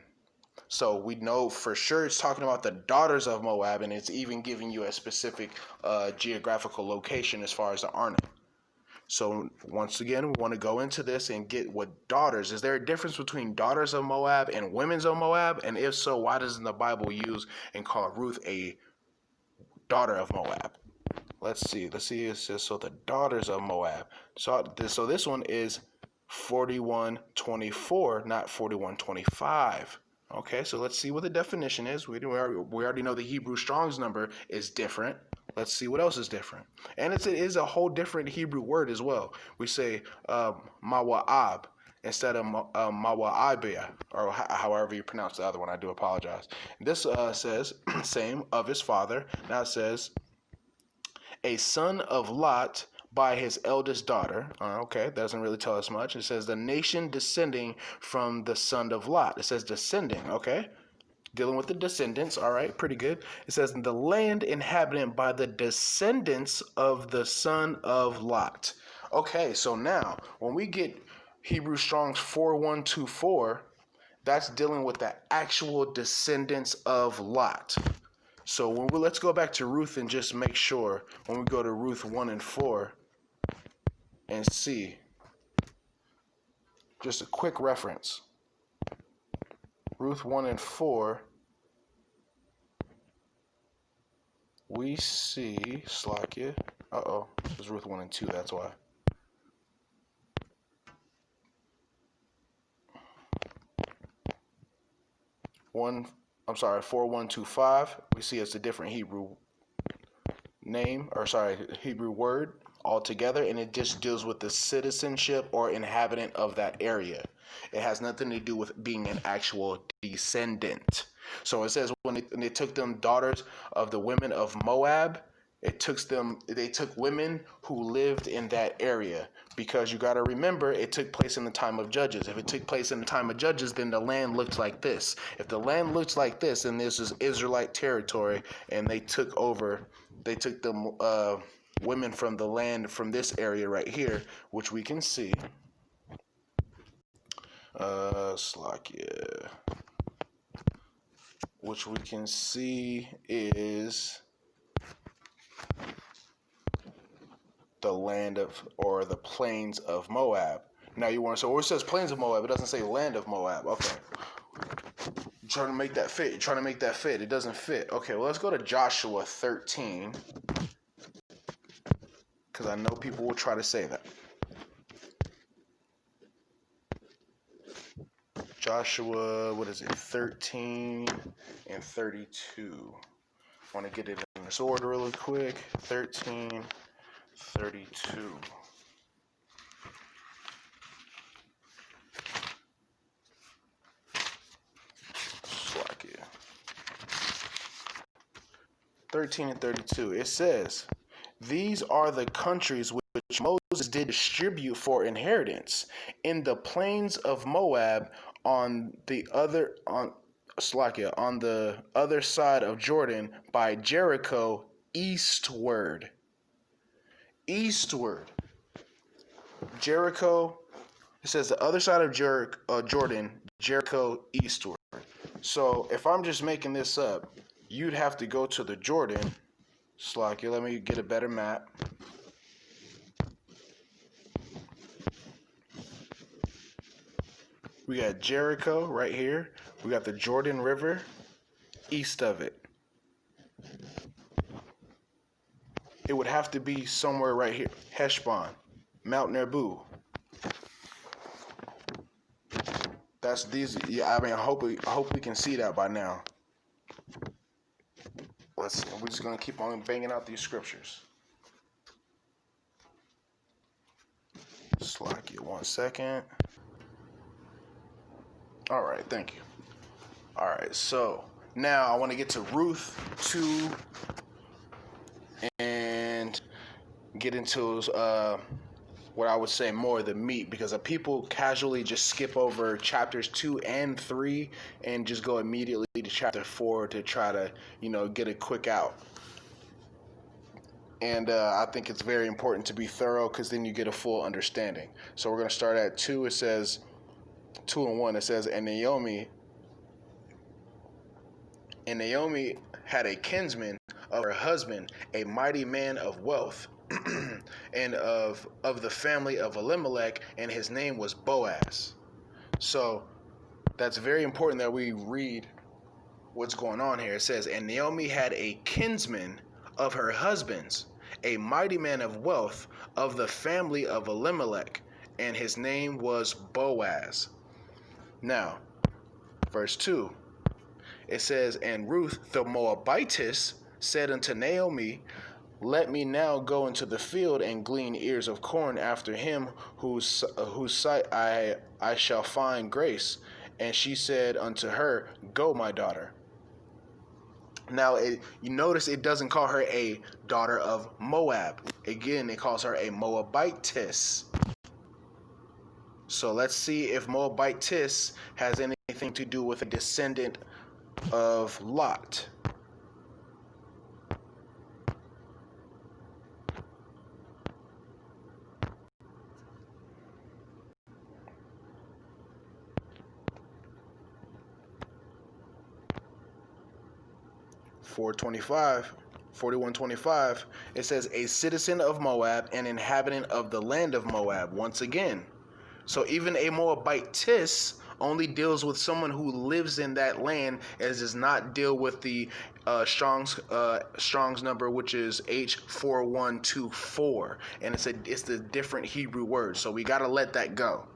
So we know for sure it's talking about the daughters of Moab, and it's even giving you a specific geographical location as far as the Arnon. So once again, we want to go into this and get what daughters. Is there a difference between daughters of Moab and women of Moab? And if so, why doesn't the Bible use and call Ruth a daughter of Moab? Let's see. It says, so the daughters of Moab. So this one is 4124, not 4125. Okay, so let's see what the definition is. We already know the Hebrew Strong's number is different. Let's see what else is different. And it is a whole different Hebrew word as well. We say mawa'ab. instead of Moabite, or however you pronounce the other one. I do apologize. This says, same of his father. Now it says, a son of Lot by his eldest daughter. Okay, doesn't really tell us much. It says the nation descending from the son of Lot. It says descending, okay? Dealing with the descendants, all right, pretty good. It says the land inhabited by the descendants of the son of Lot. Okay, so now when we get Hebrew Strong's 4124, that's dealing with the actual descendants of Lot. So let's go back to Ruth and just make sure when we go to Ruth 1 and 4 and see. Just a quick reference. Ruth 1 and 4, we see Slakia. It's Ruth 1 and 2, that's why. One, I'm sorry, 4125. We see it's a different Hebrew Hebrew word altogether, and it just deals with the citizenship or inhabitant of that area. It has nothing to do with being an actual descendant. So it says when they took them daughters of the women of Moab, they took women who lived in that area, because you got to remember it took place in the time of Judges. If it took place in the time of Judges, then the land looked like this. If the land looks like this, then this is Israelite territory, and they took the women from the land from this area right here, which we can see. Slakia. Which we can see is the land of, or the plains of Moab. Now you want to say, it says plains of Moab, it doesn't say land of Moab. Okay. You're trying to make that fit. It doesn't fit. Okay, well, let's go to Joshua 13. Because I know people will try to say that. Joshua, 13 and 32. I want to get it in this order really quick. 13, 32. Slack it. 13 and 32. It says, these are the countries which Moses did distribute for inheritance in the plains of Moab on the other side of Jordan by Jericho eastward. Jericho, it says the other side of Jordan, Jericho eastward. So if I'm just making this up, you'd have to go to the Jordan. Slacky, let me get a better map. We got Jericho right here. We got the Jordan River east of it. It would have to be somewhere right here. Heshbon, Mount Nebu. That's these. Yeah, I mean, I hope we can see that by now. Let's see. We're just gonna keep on banging out these scriptures. Slack it 1 second. All right, thank you. All right, so now I want to get to Ruth 2 and get into what I would say more of the meat, because people casually just skip over chapters 2 and 3 and just go immediately to chapter 4 to try to, get a quick out. And I think it's very important to be thorough, because then you get a full understanding. So we're going to start at 2. It says, 2 and 1, it says, And Naomi had a kinsman of her husband, a mighty man of wealth, and of the family of Elimelech, and his name was Boaz. So that's very important that we read what's going on here. It says, And Naomi had a kinsman of her husband's, a mighty man of wealth, of the family of Elimelech, and his name was Boaz. Now, verse 2, it says, And Ruth the Moabitess said unto Naomi, Let me now go into the field and glean ears of corn after him whose sight I shall find grace. And she said unto her, Go, my daughter. Now, you notice it doesn't call her a daughter of Moab. Again, it calls her a Moabitess. So let's see if Moabitess has anything to do with a descendant of Lot. .425, 4125, it says a citizen of Moab, an inhabitant of the land of Moab. Once again, so even a Moabitess only deals with someone who lives in that land, as does not deal with the Strong's number, which is H4124, and it's the different Hebrew word. So we got to let that go.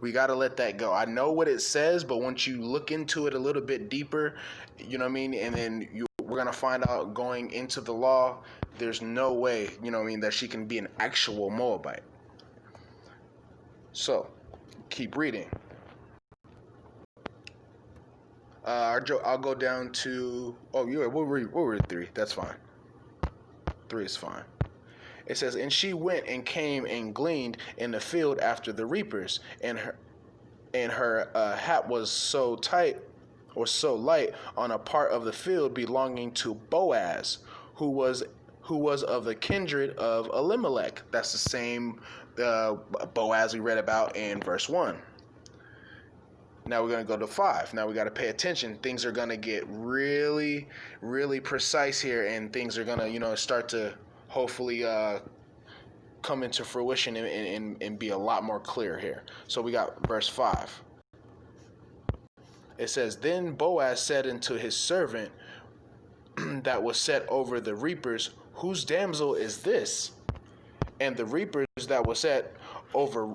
We got to let that go. I know what it says, but once you look into it a little bit deeper, you know what I mean, and then we're going to find out going into the law, there's no way, you know what I mean, that she can be an actual Moabite. So, keep reading. I'll go down to, we'll read 3. That's fine. 3 is fine. It says, and she went and came and gleaned in the field after the reapers, and her hat was so tight or so light on a part of the field belonging to Boaz, who was of the kindred of Elimelech. That's the same Boaz we read about in verse 1. Now we're going to go to 5. Now we got to pay attention. Things are going to get really, really precise here, and things are going to, start to hopefully come into fruition and be a lot more clear here. So we got verse 5. It says, Then Boaz said unto his servant that was set over the reapers, Whose damsel is this? And the reapers that was set over,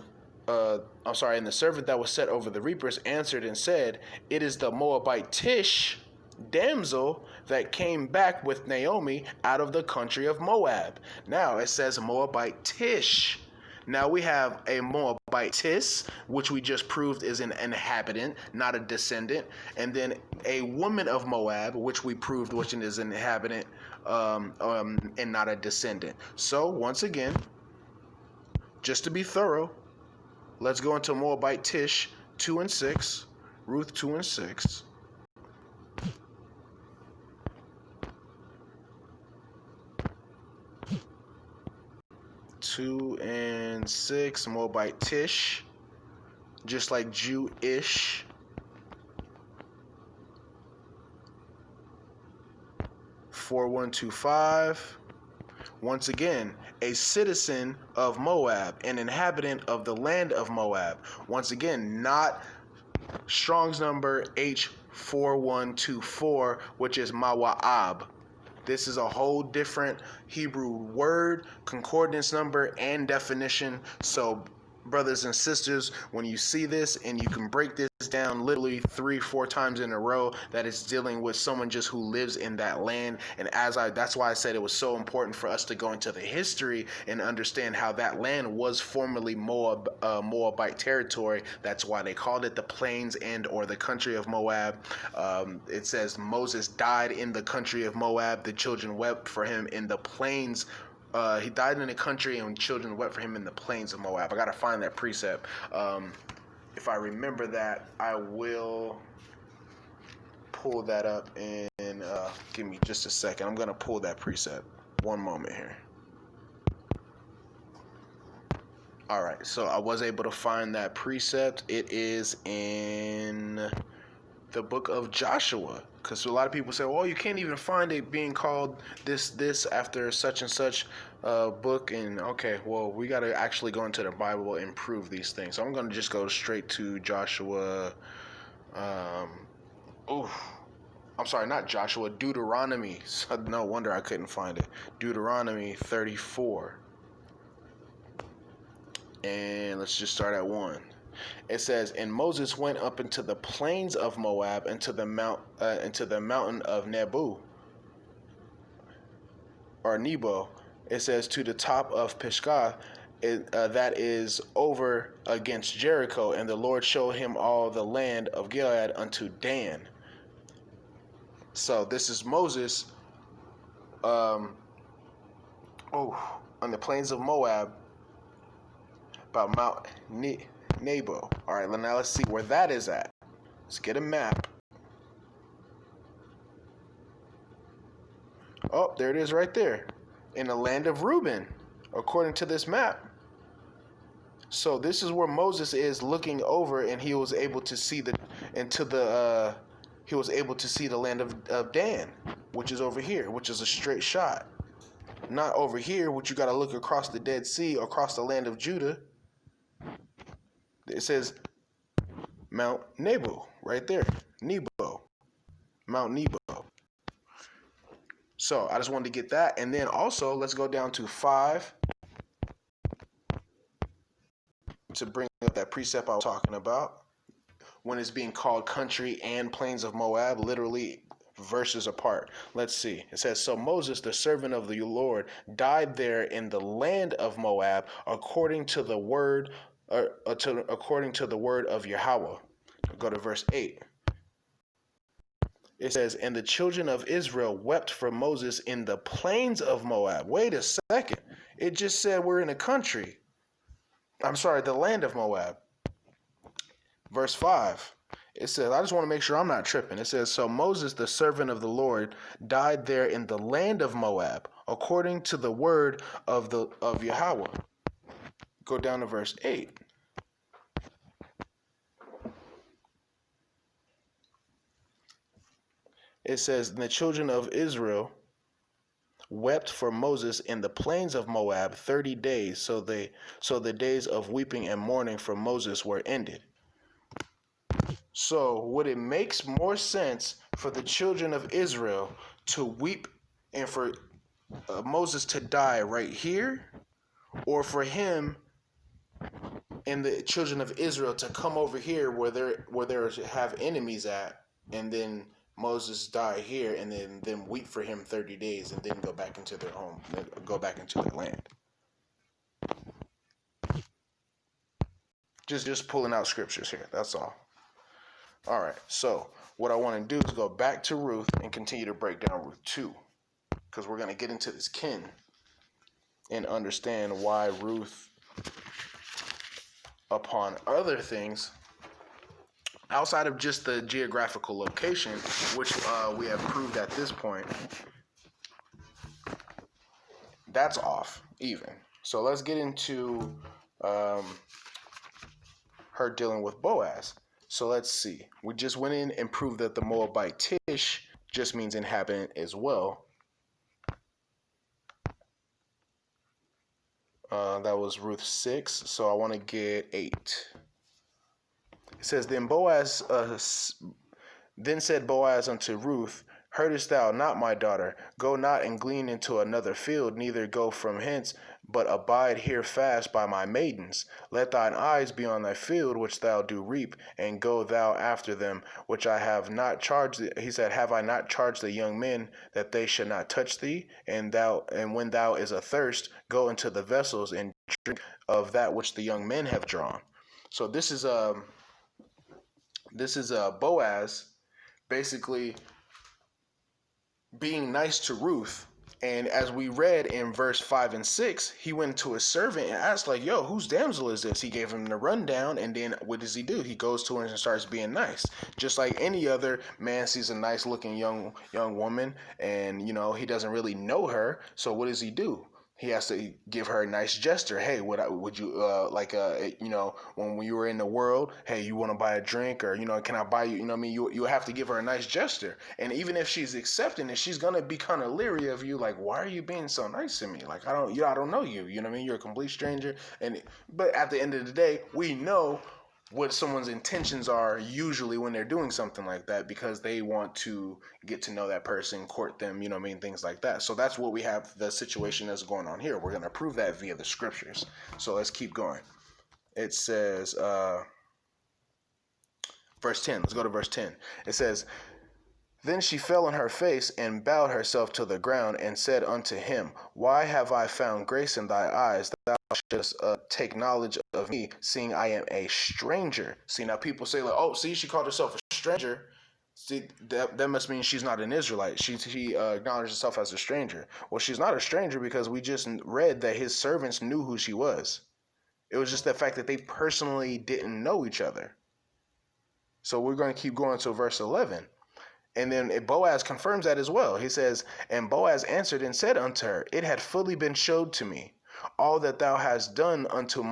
and the servant that was set over the reapers answered and said, It is the Moabitish damsel that came back with Naomi out of the country of Moab. Now it says Moabitish. Now we have a Moabitess, which we just proved is an inhabitant, not a descendant, and then a woman of Moab, which we proved which is an inhabitant and not a descendant. So once again, just to be thorough, let's go into Moabitish 2 and 6, Ruth 2 and 6. 2 and 6, Moabitish, just like Jewish. 4125, once again, a citizen of Moab, an inhabitant of the land of Moab. Once again, not Strong's number H4124, which is Mawa'ab. This is a whole different Hebrew word, concordance number, and definition. So, brothers and sisters, when you see this and you can break this down literally 3-4 times in a row, that it's dealing with someone just who lives in that land. And that's why I said it was so important for us to go into the history and understand how that land was formerly Moabite territory. That's why they called it the plains and or the country of Moab. It says Moses died in the country of Moab. The children wept for him in the plains. He died in the country and children wept for him in the plains of Moab. I got to find that precept. If I remember that, I will pull that up and give me just a second. I'm going to pull that precept. One moment here. All right, so I was able to find that precept. It is in the book of Joshua, because a lot of people say, well, you can't even find it being called this after such and such book. And okay, well, we got to actually go into the Bible and prove these things. So I'm going to just go straight to Joshua. I'm sorry, not Joshua, Deuteronomy. So no wonder I couldn't find it. Deuteronomy 34. And let's just start at 1. It says, and Moses went up into the plains of Moab, into the mountain of Nebo, or Nebo, It says to the top of Pisgah, that is over against Jericho, and the Lord showed him all the land of Gilead unto Dan. So this is Moses, on the plains of Moab, about Mount Nebo. All right, now let's see where that is at. Let's get a map. Oh, there it is right there, in the land of Reuben, according to this map. So this is where Moses is looking over, and he was able to see the land of Dan, which is over here, which is a straight shot. Not over here, which you got to look across the Dead Sea, across the land of Judah. It says Mount Nebo right there, Nebo, Mount Nebo. So I just wanted to get that, and then also let's go down to 5 to bring up that precept I was talking about, when it's being called country and plains of Moab, literally verses apart. Let's see. It says, so Moses, the servant of the Lord, died there in the land of Moab, according to the word of Yahweh. Go to verse 8. It says, and the children of Israel wept for Moses in the plains of Moab. Wait a second. It just said we're in a country. I'm sorry, the land of Moab. Verse 5. It says, I just want to make sure I'm not tripping. It says, so Moses, the servant of the Lord, died there in the land of Moab, according to the word of Yahweh. Go down to verse 8. It says, the children of Israel wept for Moses in the plains of Moab 30 days, so the days of weeping and mourning for Moses were ended. So would it makes more sense for the children of Israel to weep and for Moses to die right here, or for him and the children of Israel to come over here where they have enemies at, and then Moses die here, and then weep for him 30 days, and then go back into their home, go back into their land? Just pulling out scriptures here. That's all. All right. So what I want to do is go back to Ruth and continue to break down Ruth 2, because we're going to get into this kin and understand why Ruth, upon other things, outside of just the geographical location, which we have proved at this point, that's off even. So let's get into her dealing with Boaz. So let's see. We just went in and proved that the Moabite Tish just means inhabitant as well. That was Ruth 6. So I want to get 8. It says, then said Boaz unto Ruth, heardest thou not, my daughter? Go not and glean into another field, neither go from hence, but abide here fast by my maidens. Let thine eyes be on thy field which thou do reap, and go thou after them, which I have not charged. He said, have I not charged the young men that they should not touch thee? And when thou is athirst, go into the vessels and drink of that which the young men have drawn. So this is Boaz basically being nice to Ruth. And as we read in verse 5 and 6, he went to his servant and asked, like, yo, whose damsel is this? He gave him the rundown, and then what does he do? He goes to her and starts being nice. Just like any other man sees a nice looking young woman, and he doesn't really know her. So what does he do? He has to give her a nice gesture. Hey, would you when you were in the world, hey, you want to buy a drink, or can I buy you? You have to give her a nice gesture. And even if she's accepting it, she's gonna be kind of leery of you. Like, why are you being so nice to me? Like, I don't know you. You're a complete stranger. But at the end of the day, we know what someone's intentions are usually when they're doing something like that, because they want to get to know that person, court them, things like that. So that's what we have, the situation that's going on here. We're going to prove that via the scriptures. So let's keep going. It says, verse 10, let's go to verse 10. It says, Then she fell on her face and bowed herself to the ground and said unto him, Why have I found grace in thy eyes, that thou shouldest take knowledge of me, seeing I am a stranger? See, now people say, like, oh, see, she called herself a stranger. See, that must mean she's not an Israelite. She acknowledged herself as a stranger. Well, she's not a stranger because we just read that his servants knew who she was. It was just the fact that they personally didn't know each other. So we're going to keep going to verse 11. And then Boaz confirms that as well. He says, And Boaz answered and said unto her, It had fully been showed to me, all that thou hast done unto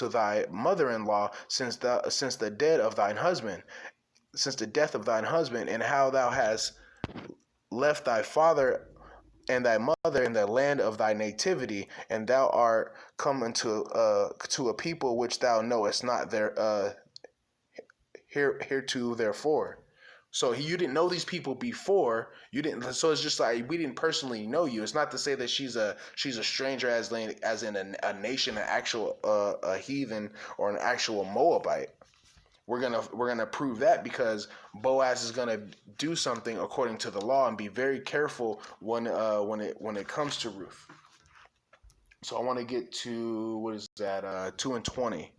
thy mother-in-law since the death of thine husband, and how thou hast left thy father and thy mother in the land of thy nativity, and thou art come into to a people which thou knowest not hereto therefore. So you didn't know these people before. You didn't. So it's just like we didn't personally know you. It's not to say that she's a stranger as in a nation, an actual a heathen or an actual Moabite. We're gonna prove that because Boaz is gonna do something according to the law and be very careful when it comes to Ruth. So I want to get to what is that 2:20.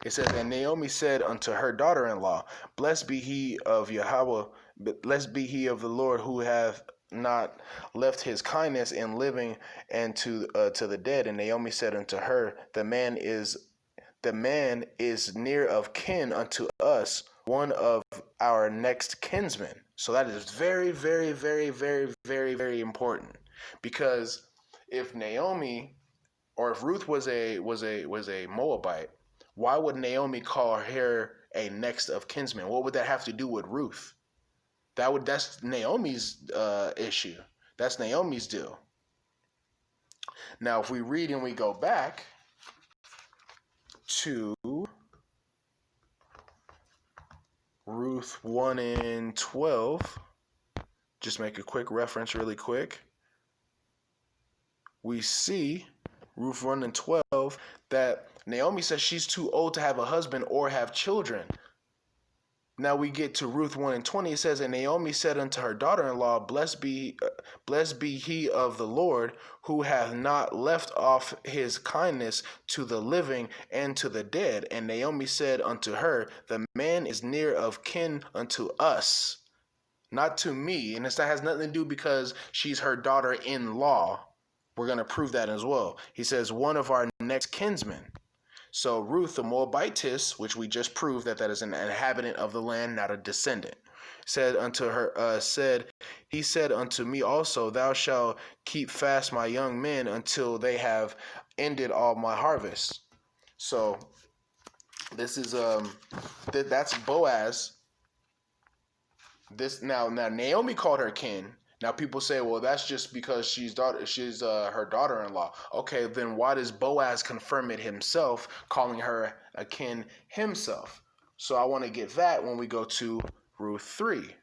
It says, And Naomi said unto her daughter-in-law, Blessed be he of Yahweh, blessed be he of the Lord, who hath not left his kindness in living and to the dead. And Naomi said unto her, The man is near of kin unto us, one of our next kinsmen. So that is very, very, very, very, very, very important, because if Naomi or if Ruth was a Moabite, why would Naomi call her a next of kinsman? What would that have to do with Ruth? That's Naomi's issue. That's Naomi's deal. Now, if we read and we go back to Ruth 1:12, just make a quick reference really quick. We see Ruth 1:12 that Naomi says she's too old to have a husband or have children. Now we get to Ruth 1:20. It says, And Naomi said unto her daughter-in-law, Blessed be he of the Lord, who hath not left off his kindness to the living and to the dead. And Naomi said unto her, The man is near of kin unto us, not to me. And that has nothing to do because she's her daughter-in-law. We're going to prove that as well. He says, one of our next kinsmen. So Ruth, the Moabitess, which we just proved that is an inhabitant of the land, not a descendant, said unto her, he said unto me also, Thou shalt keep fast my young men until they have ended all my harvest. So this is that's Boaz. This now Naomi called her kin. Now people say, well, that's just because she's her daughter-in-law. Okay, then why does Boaz confirm it himself, calling her a kin himself? So I want to get that when we go to Ruth 3. It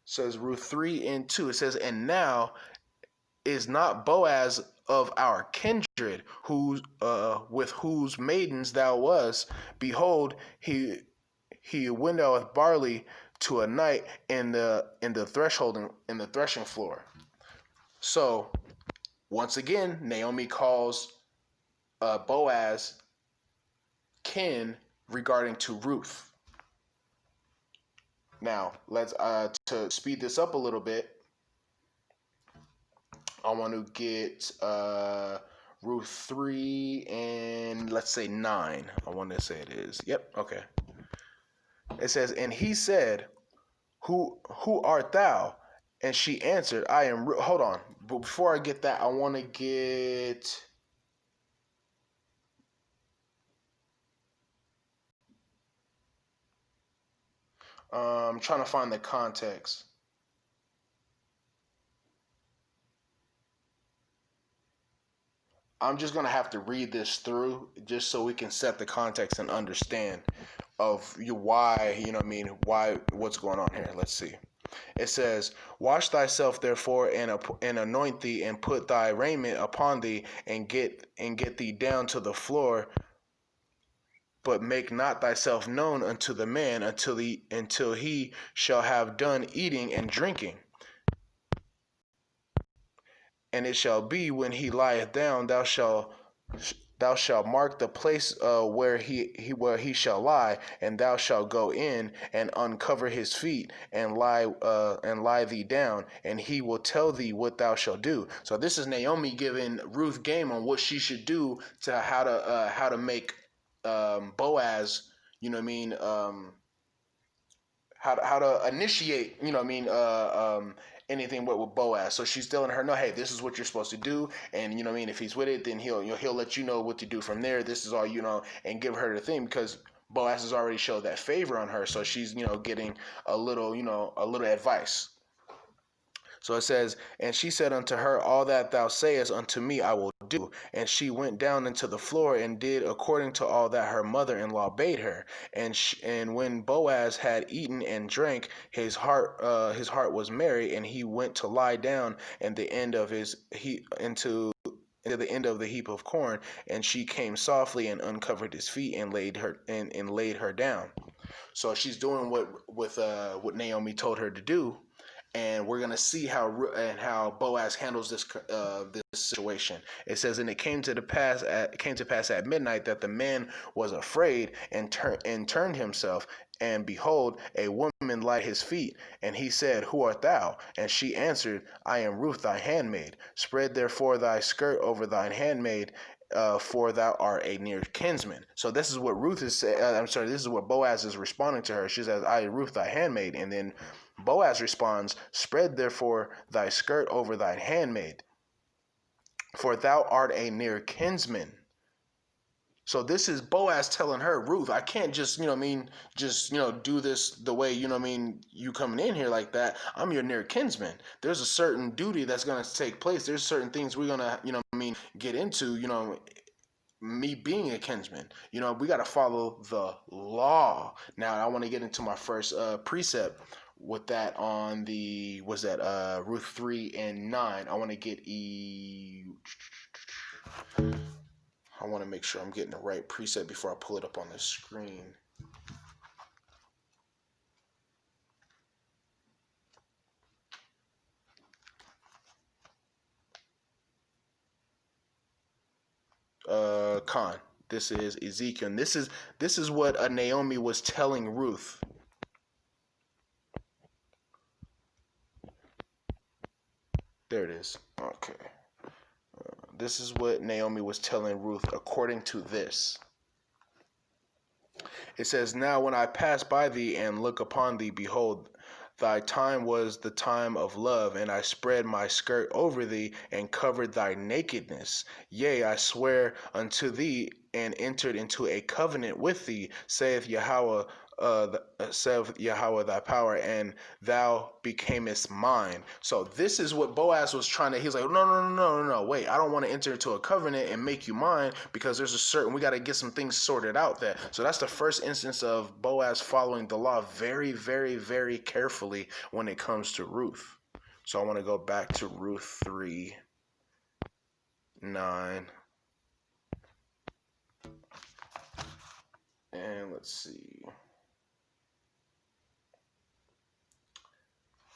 says Ruth 3:2. It says, And now is not Boaz of our kindred, with whose maidens thou wast? Behold, he winnoweth barley to a night in the threshing floor. So once again, Naomi calls Boaz kin regarding to Ruth. Now let's to speed this up a little bit. I want to get Ruth 3 and let's say 9. I want to say it is. Yep. Okay. It says, And he said, Who art thou? And she answered, I am Ruth. Hold on. But before I get that, I want to get trying to find the context. I'm just going to have to read this through just so we can set the context and understand of why, what's going on here. Let's see. It says, Wash thyself therefore and anoint thee and put thy raiment upon thee and get thee down to the floor but make not thyself known unto the man until he shall have done eating and drinking. And it shall be when he lieth down, thou shalt mark the place where he shall lie, and thou shalt go in and uncover his feet and lie thee down, and he will tell thee what thou shalt do. So this is Naomi giving Ruth game on what she should do to how to make Boaz, you know what I mean, how to initiate, you know what I mean, anything with Boaz. So she's telling her, no, hey, this is what you're supposed to do, and you know what I mean, if he's with it, then he'll let you know what to do from there. This is all, you know, and give her the thing, because Boaz has already showed that favor on her, so she's, you know, getting a little, you know, a little advice. So it says, and she said unto her, all that thou sayest unto me I will do. And she went down into the floor and did according to all that her mother-in-law bade her. And when Boaz had eaten and drank, his heart was merry, and he went to lie down into the end of the heap of corn. And she came softly and uncovered his feet and laid her down. So she's doing what Naomi told her to do, and we're gonna see how Boaz handles this situation. It says, and it came to pass at midnight that the man was afraid and turned himself, and behold, a woman lay at his feet, and he said, who art thou? And she answered, I am Ruth thy handmaid. Spread therefore thy skirt over thine handmaid, for thou art a near kinsman. So this is what Ruth is saying. This is what Boaz is responding to her. She says, I, Ruth thy handmaid. And then Boaz responds, spread therefore thy skirt over thine handmaid, for thou art a near kinsman. So this is Boaz telling her, Ruth, I can't just, you know what I mean, just, you know, do this the way, you know what I mean, you coming in here like that. I'm your near kinsman. There's a certain duty that's going to take place. There's certain things we're going to, you know what I mean, get into, you know, me being a kinsman. You know, we got to follow the law. Now, I want to get into my first precept with that on the, was that Ruth 3 and 9. I want to get I want to make sure I'm getting the right precept before I pull it up on the screen. Khan. This is Ezekiel. And this is what Naomi was telling Ruth. There it is. Okay. This is what Naomi was telling Ruth according to this. It says, now when I pass by thee and look upon thee, behold, thy time was the time of love, and I spread my skirt over thee and covered thy nakedness. Yea, I swear unto thee and entered into a covenant with thee, saith Yahweh, thy power, and thou becamest mine. So this is what Boaz was trying to, he's like, no, wait, I don't want to enter into a covenant and make you mine, because there's we got to get some things sorted out there. So that's the first instance of Boaz following the law very, very, very carefully when it comes to Ruth. So I want to go back to Ruth 3:9. And let's see.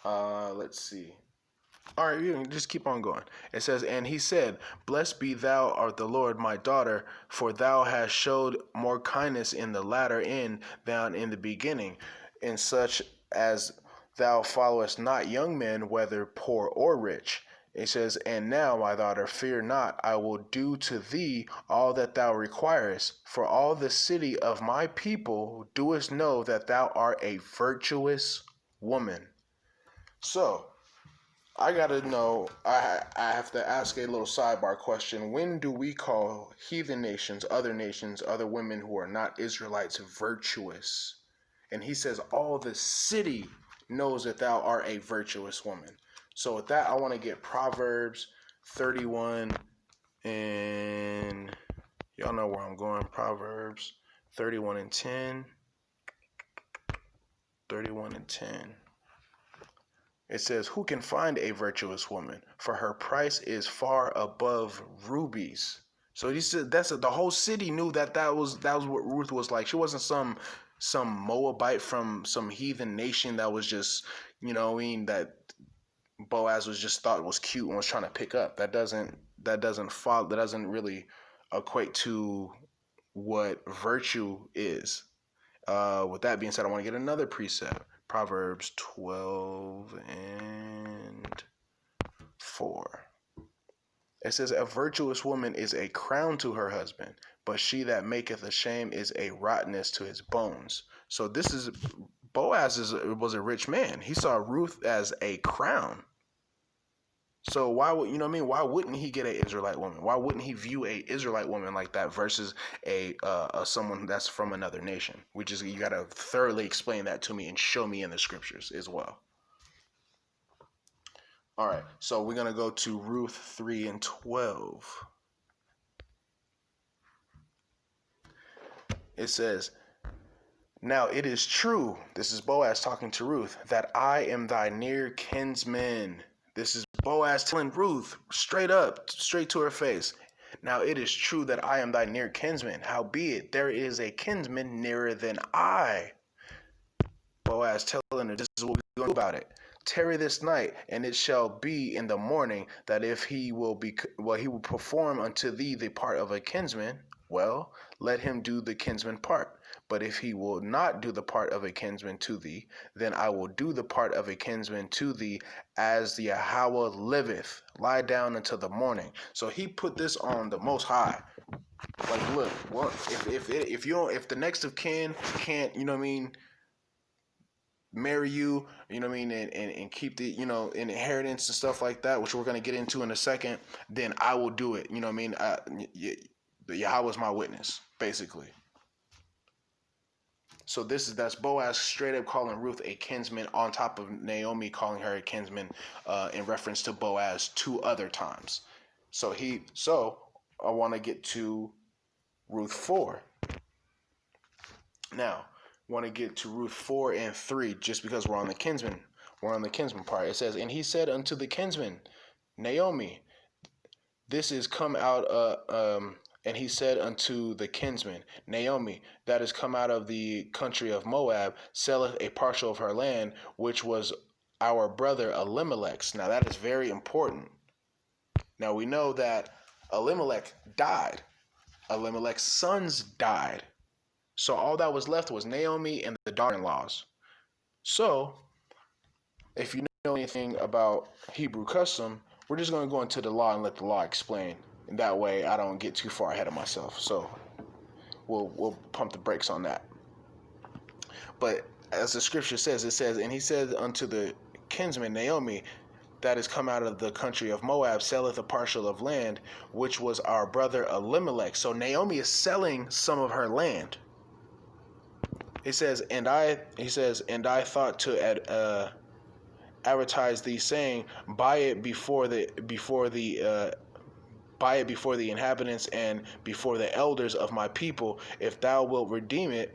Let's see. All right, you can just keep on going. It says, and he said, blessed be thou art the Lord, my daughter, for thou hast showed more kindness in the latter end than in the beginning, in such as thou followest not young men, whether poor or rich. It says, and now, my daughter, fear not, I will do to thee all that thou requirest, for all the city of my people doest know that thou art a virtuous woman. So, I gotta know, I have to ask a little sidebar question. When do we call heathen nations, other women who are not Israelites, virtuous? And he says, all the city knows that thou art a virtuous woman. So with that, I want to get Proverbs 31, and y'all know where I'm going. Proverbs 31 and 10. 31 and 10. It says, who can find a virtuous woman? For her price is far above rubies. So he said the whole city knew that was what Ruth was like. She wasn't some Moabite from some heathen nation that was just, I mean, that Boaz was just thought was cute and was trying to pick up. That doesn't really equate to what virtue is. With that being said, I want to get another precept. Proverbs 12:4. It says, a virtuous woman is a crown to her husband, but she that maketh ashamed is a rottenness to his bones. So Boaz was a rich man. He saw Ruth as a crown. So why would, why wouldn't he get an Israelite woman? Why wouldn't he view a Israelite woman like that versus a someone that's from another nation? You got to thoroughly explain that to me and show me in the scriptures as well. All right, so we're going to go to Ruth 3:12. It says, now it is true, this is Boaz talking to Ruth, that I am thy near kinsman. This is Boaz telling Ruth straight up, straight to her face. Now it is true that I am thy near kinsman. Howbeit there is a kinsman nearer than I. Boaz telling her, this is what we're going to do about it. Tarry this night, and it shall be in the morning that if he will perform unto thee the part of a kinsman, well, let him do the kinsman part. But if he will not do the part of a kinsman to thee, then I will do the part of a kinsman to thee, as the Yahweh liveth. Lie down until the morning. So he put this on the Most High. Like, look, what if the next of kin can't, marry you, and keep the, inheritance and stuff like that, which we're going to get into in a second, then I will do it. Yahweh's my witness, basically. So that's Boaz straight up calling Ruth a kinsman, on top of Naomi calling her a kinsman, in reference to Boaz 2 other times. So I want to get to Ruth 4. Now, want to get to Ruth 4:3, just because we're on the kinsman part. It says, and he said unto the kinsman, Naomi, this is come out, and he said unto the kinsman, Naomi, that is come out of the country of Moab, selleth a partial of her land, which was our brother Elimelech's. Now that is very important. Now we know that Elimelech died. Elimelech's sons died. So all that was left was Naomi and the daughter-in-laws. So if you know anything about Hebrew custom, we're just going to go into the law and let the law explain. And that way I don't get too far ahead of myself. So we'll pump the brakes on that. But as the scripture says, it says, and he said unto the kinsman Naomi, that is come out of the country of Moab, selleth a partial of land, which was our brother Elimelech. So Naomi is selling some of her land. It says, and I thought to advertise thee, saying, buy it before the inhabitants and before the elders of my people. If thou wilt redeem it.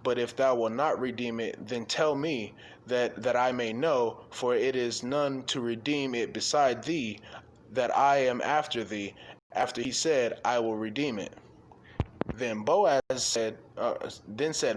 But if thou wilt not redeem it, then tell me, that I may know, for it is none to redeem it beside thee, that I am after thee. After he said, I will redeem it. Then said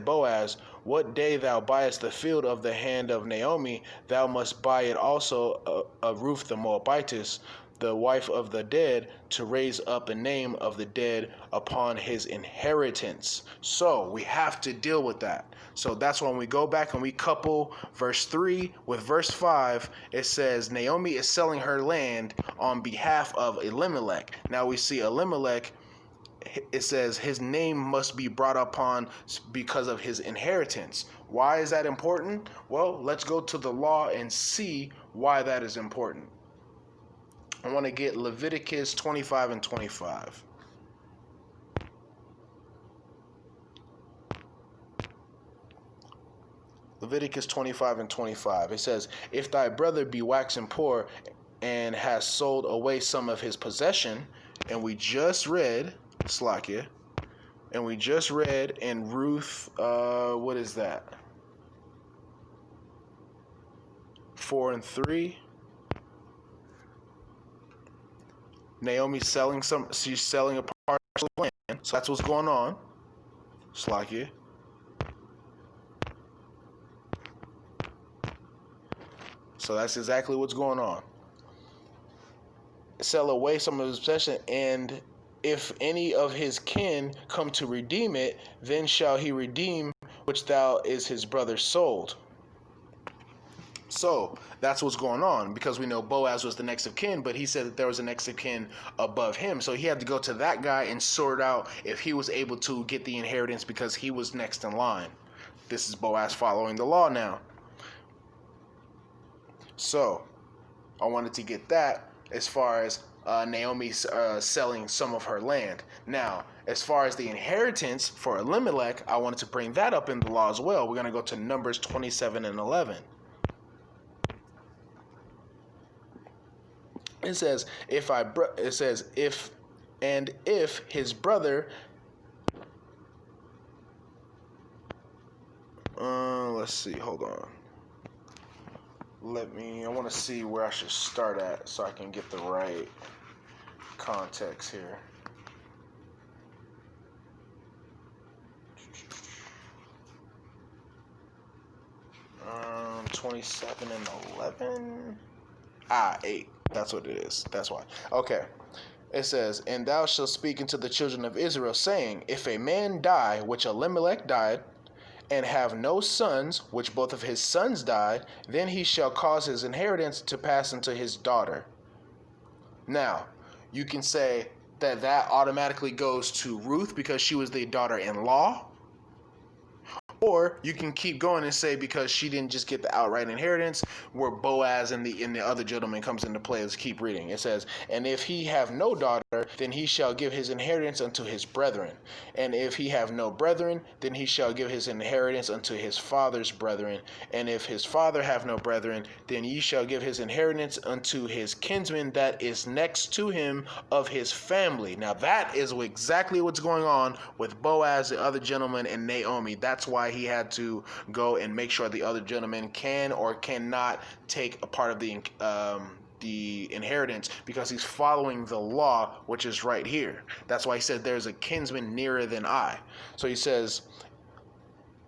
Boaz, what day thou buyest the field of the hand of Naomi, thou must buy it also of Ruth the Moabitess, the wife of the dead, to raise up a name of the dead upon his inheritance. So we have to deal with that. So that's when we go back and we couple verse 3 with verse 5. It says Naomi is selling her land on behalf of Elimelech. Now we see Elimelech, it says his name must be brought upon because of his inheritance. Why is that important? Well, let's go to the law and see why that is important. I want to get Leviticus 25:25. Leviticus 25:25. It says, if thy brother be waxen poor and has sold away some of his possession, and we just read, Slakia, and we just read in Ruth, what is that? 4:3. Naomi's selling she's selling a parcel of land. So that's what's going on. Slakia. So that's exactly what's going on. Sell away some of his possession, and if any of his kin come to redeem it, then shall he redeem which thou is his brother sold. So that's what's going on, because we know Boaz was the next of kin, but he said that there was a next of kin above him. So he had to go to that guy and sort out if he was able to get the inheritance because he was next in line. This is Boaz following the law now. So I wanted to get that as far as Naomi selling some of her land. Now, as far as the inheritance for Elimelech, I wanted to bring that up in the law as well. We're going to go to Numbers 27 and 11. It says, if his brother, let's see, hold on. I want to see where I should start at so I can get the right context here. Um, 27 and 11? 8. That's what it is. That's why. Okay. It says, and thou shalt speak unto the children of Israel, saying, if a man die, which Elimelech died, and have no sons, which both of his sons died, then he shall cause his inheritance to pass unto his daughter. Now, you can say that that automatically goes to Ruth because she was the daughter-in-law. Or you can keep going and say because she didn't just get the outright inheritance, where Boaz and the other gentleman comes into play. Let's keep reading. It says, and if he have no daughter, then he shall give his inheritance unto his brethren. And if he have no brethren, then he shall give his inheritance unto his father's brethren. And if his father have no brethren, then ye shall give his inheritance unto his kinsman that is next to him of his family. Now that is exactly what's going on with Boaz, the other gentleman, and Naomi. That's why he had to go and make sure the other gentleman can or cannot take a part of the inheritance, because he's following the law, which is right here. That's why he said there's a kinsman nearer than I. So he says,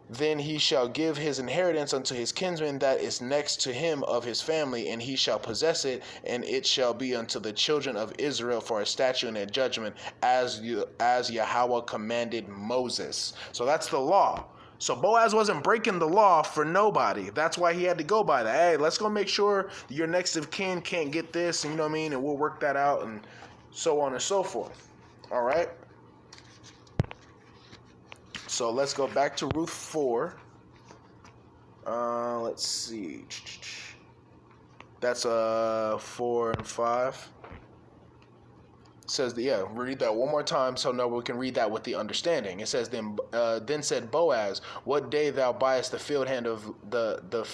then he shall give his inheritance unto his kinsman that is next to him of his family, and he shall possess it, and it shall be unto the children of Israel for a statute and a judgment, as Yahweh commanded Moses. So that's the law. So Boaz wasn't breaking the law for nobody. That's why he had to go by that. Hey, let's go make sure your next of kin can't get this, and you know what I mean? And we'll work that out, and so on and so forth. All right? So let's go back to Ruth 4. Let's see. That's 4 and 5. It says, read that one more time so now we can read that with the understanding. It says, then said Boaz, what day thou buyest the field hand of the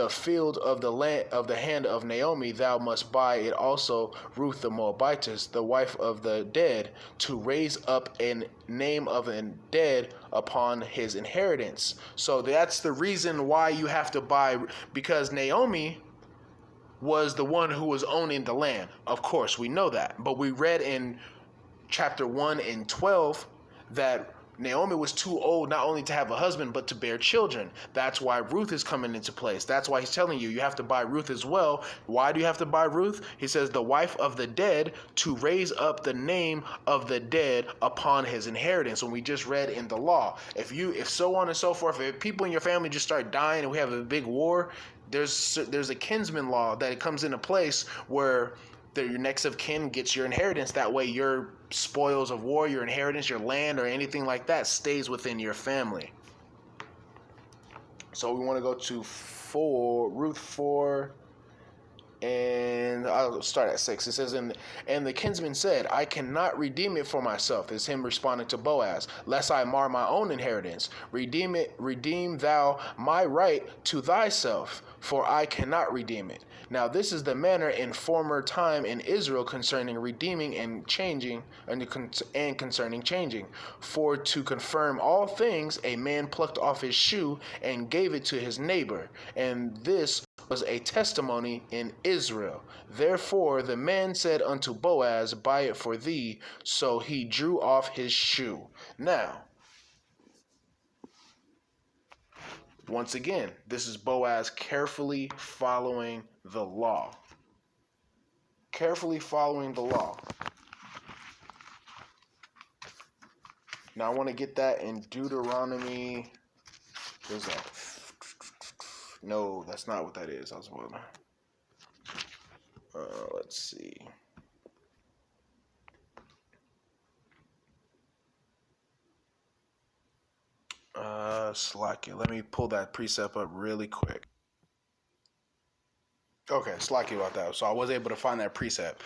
field of the land of the hand of Naomi, thou must buy it also Ruth the Moabitess, the wife of the dead, to raise up a name of a dead upon his inheritance. So that's the reason why you have to buy, because Naomi was the one who was owning the land. Of course, we know that. But we read in chapter 1 and 12 that Naomi was too old not only to have a husband, but to bear children. That's why Ruth is coming into place. That's why he's telling you, you have to buy Ruth as well. Why do you have to buy Ruth? He says, the wife of the dead, to raise up the name of the dead upon his inheritance. When we just read in the law, if so on and so forth, if people in your family just start dying and we have a big war, there's a kinsman law that it comes into place where your next of kin gets your inheritance. That way your spoils of war, your inheritance, your land, or anything like that stays within your family. So we want to go to Ruth 4, and I'll start at 6. It says, and the kinsman said, I cannot redeem it for myself. It's him responding to Boaz, lest I mar my own inheritance. Redeem thou my right to thyself. for I cannot redeem it. Now this is the manner in former time in Israel concerning redeeming and changing, and concerning changing. For to confirm all things, a man plucked off his shoe and gave it to his neighbor, and this was a testimony in Israel. Therefore the man said unto Boaz, buy it for thee. So he drew off his shoe. Now, once again, this is Boaz carefully following the law. Carefully following the law. Now I want to get that in Deuteronomy. Where's that? No, that's not what that is. I was wondering. Let's see. Slack it. Let me pull that precept up really quick. Okay, slack you about that. So I was able to find that precept.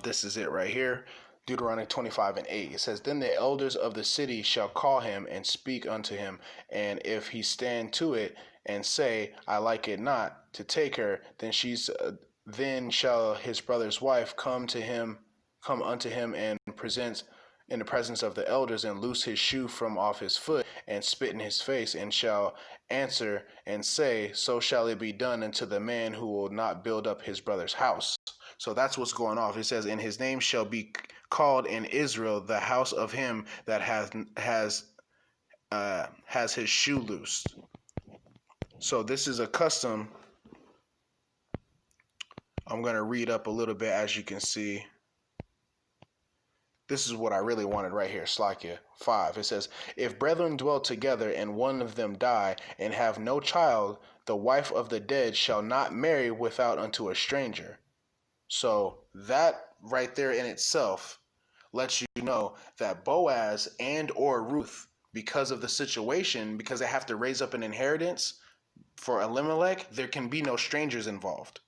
This is it right here. Deuteronomy 25:8. It says, then the elders of the city shall call him and speak unto him. And if he stand to it and say, I like it not to take her, then shall his brother's wife come unto him and present in the presence of the elders, and loose his shoe from off his foot, and spit in his face, and shall answer and say, so shall it be done unto the man who will not build up his brother's house. So that's what's going on. It says, and his name shall be called in Israel the house of him that has his shoe loosed. So this is a custom. I'm going to read up a little bit, as you can see. This is what I really wanted right here, Slakia 5. It says, if brethren dwell together and one of them die and have no child, the wife of the dead shall not marry without unto a stranger. So that right there in itself lets you know that Boaz and or Ruth, because of the situation, because they have to raise up an inheritance for Elimelech, there can be no strangers involved.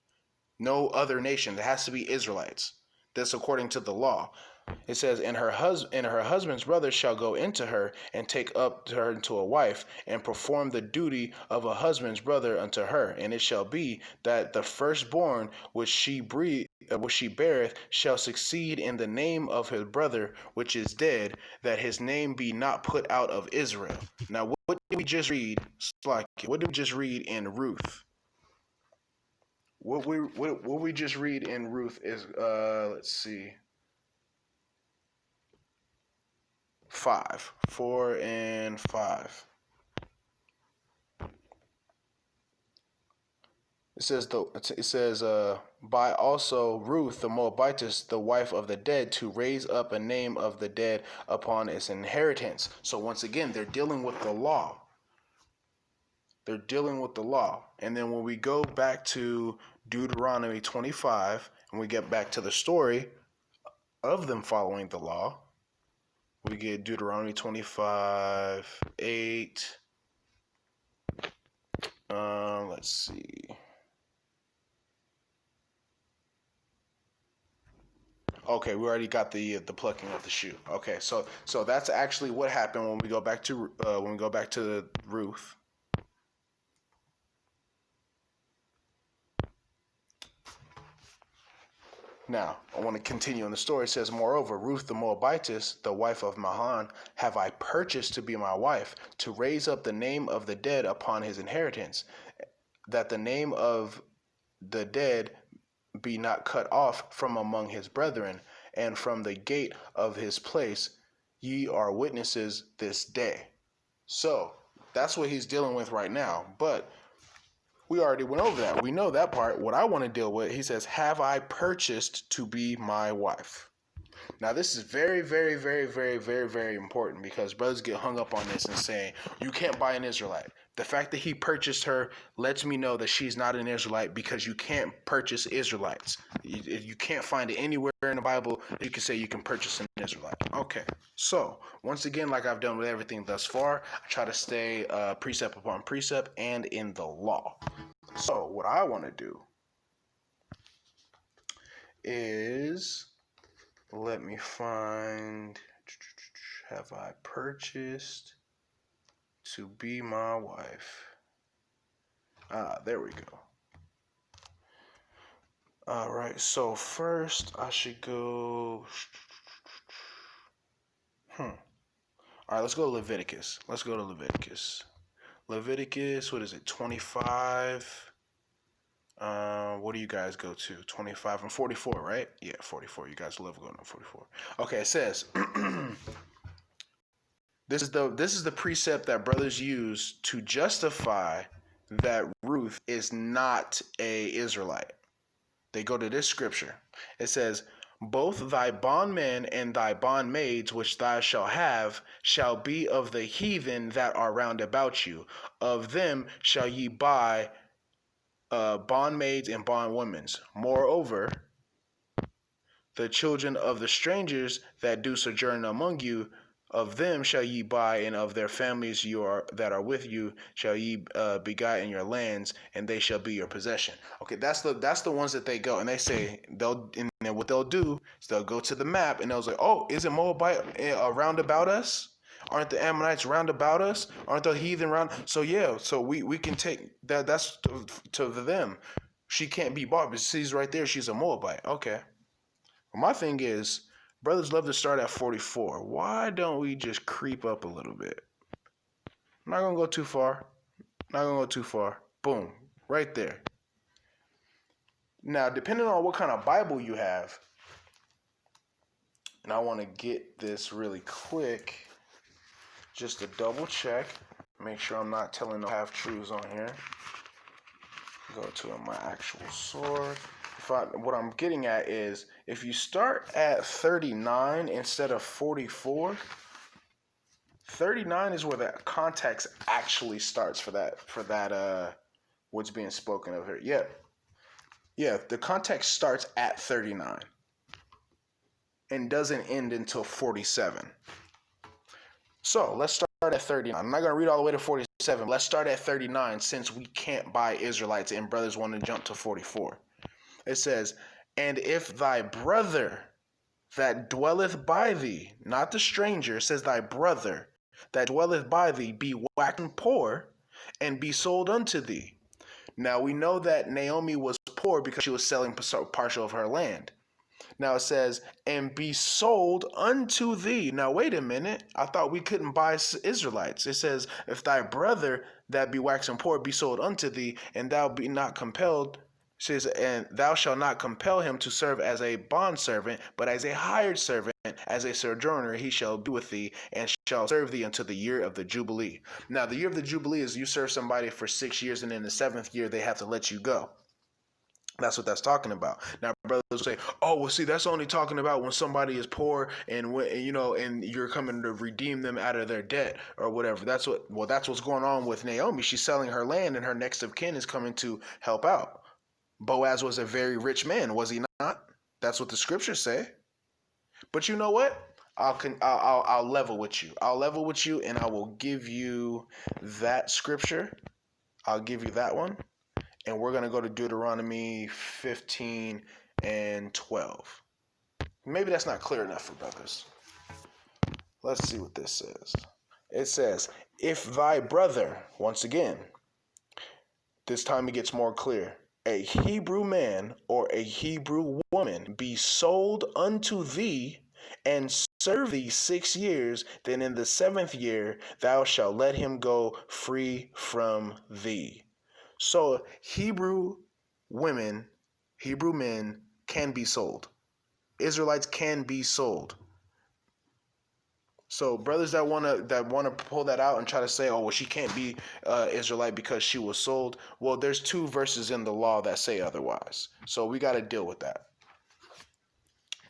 No other nation. There has to be Israelites. That's according to the law. It says, and her husband's brother shall go into her and take up her into a wife and perform the duty of a husband's brother unto her. And it shall be that the firstborn which she beareth shall succeed in the name of his brother which is dead, that his name be not put out of Israel. Now, what did we just read? What did we just read in Ruth? What we just read in Ruth is let's see. 4 and 5. It says by also Ruth the Moabitess, the wife of the dead, to raise up a name of the dead upon its inheritance. So once again, they're dealing with the law. They're dealing with the law. And then when we go back to Deuteronomy 25 and we get back to the story of them following the law, we get Deuteronomy 25:8. Let's see. Okay, we already got the plucking of the shoe. Okay, so that's actually what happened when we go back to Ruth. Now, I want to continue in the story. It says, moreover, Ruth the Moabitess, the wife of Mahan, have I purchased to be my wife, to raise up the name of the dead upon his inheritance, that the name of the dead be not cut off from among his brethren, and from the gate of his place ye are witnesses this day. So, that's what he's dealing with right now. But we already went over that. We know that part. What I want to deal with, he says, have I purchased to be my wife? Now, this is very, very, very, very, very, very important, because brothers get hung up on this and saying, you can't buy an Israelite. The fact that he purchased her lets me know that she's not an Israelite, because you can't purchase Israelites. You can't find it anywhere in the Bible that you can say you can purchase an Israelite. Okay, so once again, like I've done with everything thus far, I try to stay precept upon precept and in the law. So what I want to do is, let me find, have I purchased to be my wife? There we go. All right, so first I should go. All right, let's go to Leviticus. Let's go to Leviticus. Leviticus, what is it? 25. What do you guys go to? 25 and 44, right? Yeah, 44. You guys love going to 44. Okay, it says this is the precept that brothers use to justify that Ruth is not a Israelite. They go to this scripture. It says, both thy bondmen and thy bondmaids which thou shalt have shall be of the heathen that are round about you. Of them shall ye buy bondmaids and bondwomen. Moreover, the children of the strangers that do sojourn among you, of them shall ye buy, and of their families that are with you shall ye beget in your lands, and they shall be your possession. Okay, that's the ones that they go, and they say and then what they'll do is they'll go to the map, and they'll say, oh, isn't Moabite round about us? Aren't the Ammonites round about us? Aren't the heathen round? So yeah, so we can take that. That's to them. She can't be bought, but she's right there. She's a Moabite. Okay. My thing is, brothers love to start at 44. Why don't we just creep up a little bit? I'm not going to go too far. Not going to go too far. Boom. Right there. Now, depending on what kind of Bible you have, and I want to get this really quick, just to double check, make sure I'm not telling no half-truths on here. Go to my actual sword. What I'm getting at is, if you start at 39 instead of 44, 39 is where the context actually starts for that what's being spoken of here. Yeah, the context starts at 39 and doesn't end until 47. So let's start at 39. I'm not going to read all the way to 47. Let's start at 39 since we can't buy Israelites and brothers want to jump to 44. It says, and if thy brother that dwelleth by thee, not the stranger, it says thy brother that dwelleth by thee be waxen poor, and be sold unto thee. Now we know that Naomi was poor because she was selling partial of her land. Now it says, and be sold unto thee. Now wait a minute. I thought we couldn't buy Israelites. It says, if thy brother that be waxen poor be sold unto thee, and thou be not compelled, says, and thou shalt not compel him to serve as a bondservant, but as a hired servant, as a sojourner, he shall be with thee, and shall serve thee until the year of the Jubilee. Now, the year of the Jubilee is you serve somebody for 6 years, and in the 7th year, they have to let you go. That's what that's talking about. Now, brothers will say, oh, well, see, that's only talking about when somebody is poor and when, and you're coming to redeem them out of their debt or whatever. That's what's going on with Naomi. She's selling her land, and her next of kin is coming to help out. Boaz was a very rich man, was he not? That's what the scriptures say. But you know what? I'll level with you. I'll level with you, and I will give you that scripture. I'll give you that one, and we're gonna go to Deuteronomy 15 and 12. Maybe that's not clear enough for brothers. Let's see what this says. It says, if thy brother, once again, this time it gets more clear. A Hebrew man or a Hebrew woman be sold unto thee and serve thee 6 years, then in the 7th year thou shalt let him go free from thee. So Hebrew women, Hebrew men can be sold. Israelites can be sold. So brothers that wanna pull that out and try to say, oh, well, she can't be Israelite because she was sold. Well, there's 2 verses in the law that say otherwise. So we got to deal with that.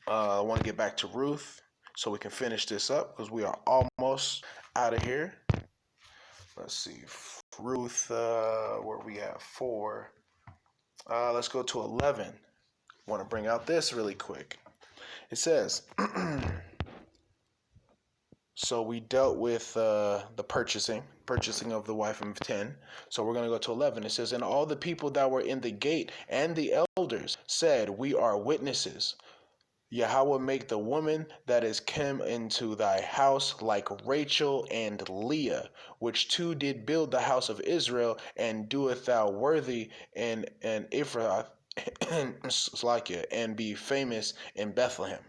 I want to get back to Ruth so we can finish this up because we are almost out of here. Let's see, Ruth, where we at 4. Let's go to 11. I want to bring out this really quick. It says. So we dealt with the purchasing of the wife of 10. So we're going to go to 11. It says, and all the people that were in the gate and the elders said, we are witnesses. Yahweh make the woman that is come into thy house like Rachel and Leah, which two did build the house of Israel, and doeth thou worthy and Ephrath and be famous in Bethlehem.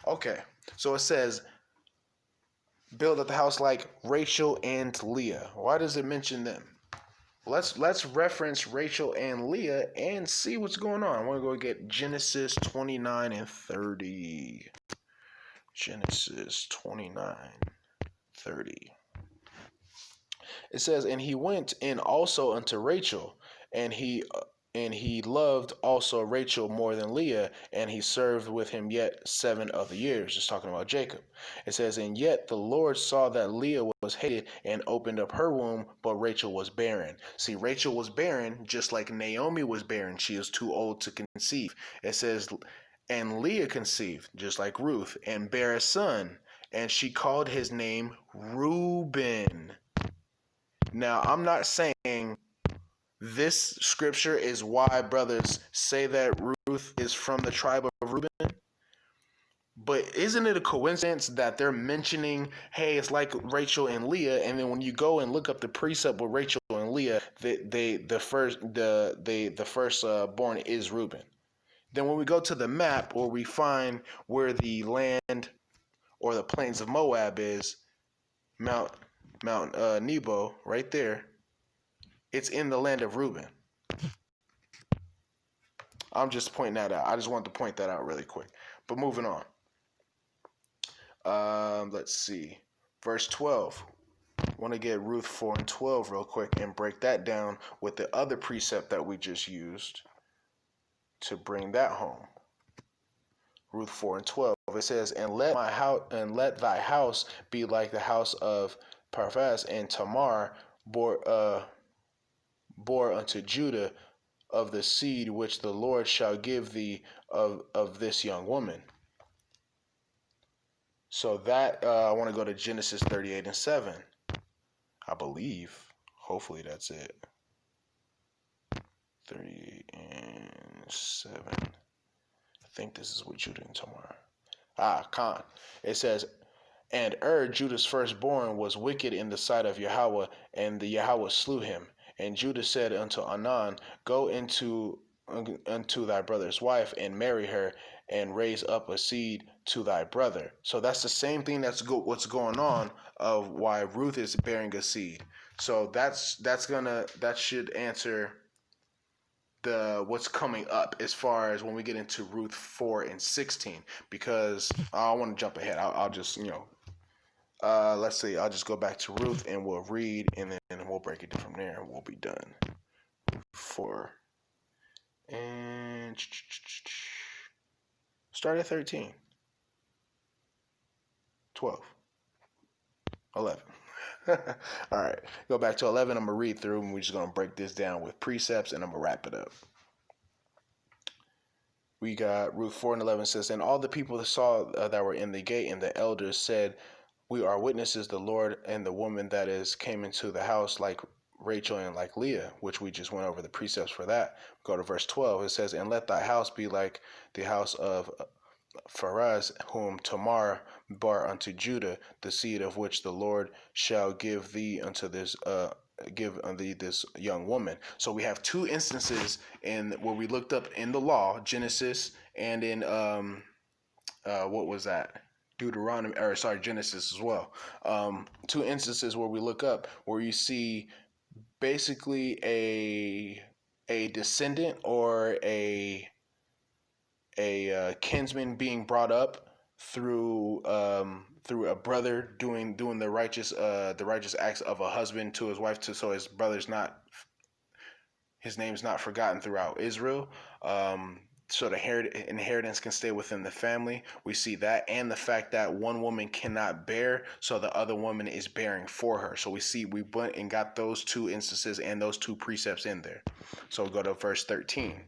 Okay, so it says build up the house like Rachel and Leah. Why does it mention them? Let's reference Rachel and Leah and see what's going on. I want to go get Genesis 29 and 30. Genesis 29:30. It says, and he went in also unto Rachel, and he loved also Rachel more than Leah, and he served with him yet 7 other years. Just talking about Jacob. It says, and yet the Lord saw that Leah was hated and opened up her womb, but Rachel was barren. See, Rachel was barren, just like Naomi was barren. She is too old to conceive. It says, and Leah conceived, just like Ruth, and bare a son, and she called his name Reuben. Now, I'm not saying this scripture is why brothers say that Ruth is from the tribe of Reuben, but isn't it a coincidence that they're mentioning, hey, it's like Rachel and Leah, and then when you go and look up the precept with Rachel and Leah, the first born is Reuben. Then when we go to the map, or we find where the land or the plains of Moab is, Mount Nebo, right there, it's in the land of Reuben. I'm just pointing that out. I just wanted to point that out really quick. But moving on. Let's see. Verse 12. I want to get Ruth 4 and 12 real quick and break that down with the other precept that we just used to bring that home. Ruth 4 and 12. It says, and let thy house be like the house of Parvaz and Tamar bore unto Judah of the seed which the Lord shall give thee of this young woman. So that I want to go to Genesis 38 and 7. I believe. Hopefully that's it. 38 and 7. I think this is with Judah and Tamar. Khan. It says, and Judah's firstborn, was wicked in the sight of Yahweh, and the Yahweh slew him. And Judah said unto Anan, go unto thy brother's wife, and marry her, and raise up a seed to thy brother. So that's the same thing what's going on of why Ruth is bearing a seed. So that should answer what's coming up as far as when we get into Ruth 4 and 16, because I don't want to jump ahead. I'll just, let's see, I'll just go back to Ruth and we'll read, and then we'll break it from there and we'll be done. 4 and start at 13, 12, 11. All right, go back to 11. I'm going to read through, and we're just going to break this down with precepts, and I'm going to wrap it up. We got Ruth 4 and 11 says, and all the people that saw that were in the gate, and the elders said, we are witnesses, the Lord and the woman that came into the house like Rachel and like Leah, which we just went over the precepts for that. Go to verse 12. It says, and let thy house be like the house of Pharez, whom Tamar bare unto Judah, the seed of which the Lord shall give thee unto this this young woman. So we have two instances in where we looked up in the law, Genesis, and in what was that? Genesis as well. Two instances where we look up where you see basically a descendant or a kinsman being brought up through a brother doing the righteous acts of a husband to his wife, so his name's not forgotten throughout Israel. So the inheritance can stay within the family. We see that, and the fact that one woman cannot bear, so the other woman is bearing for her. So we went and got those two instances and those two precepts in there. So we'll go to verse 13.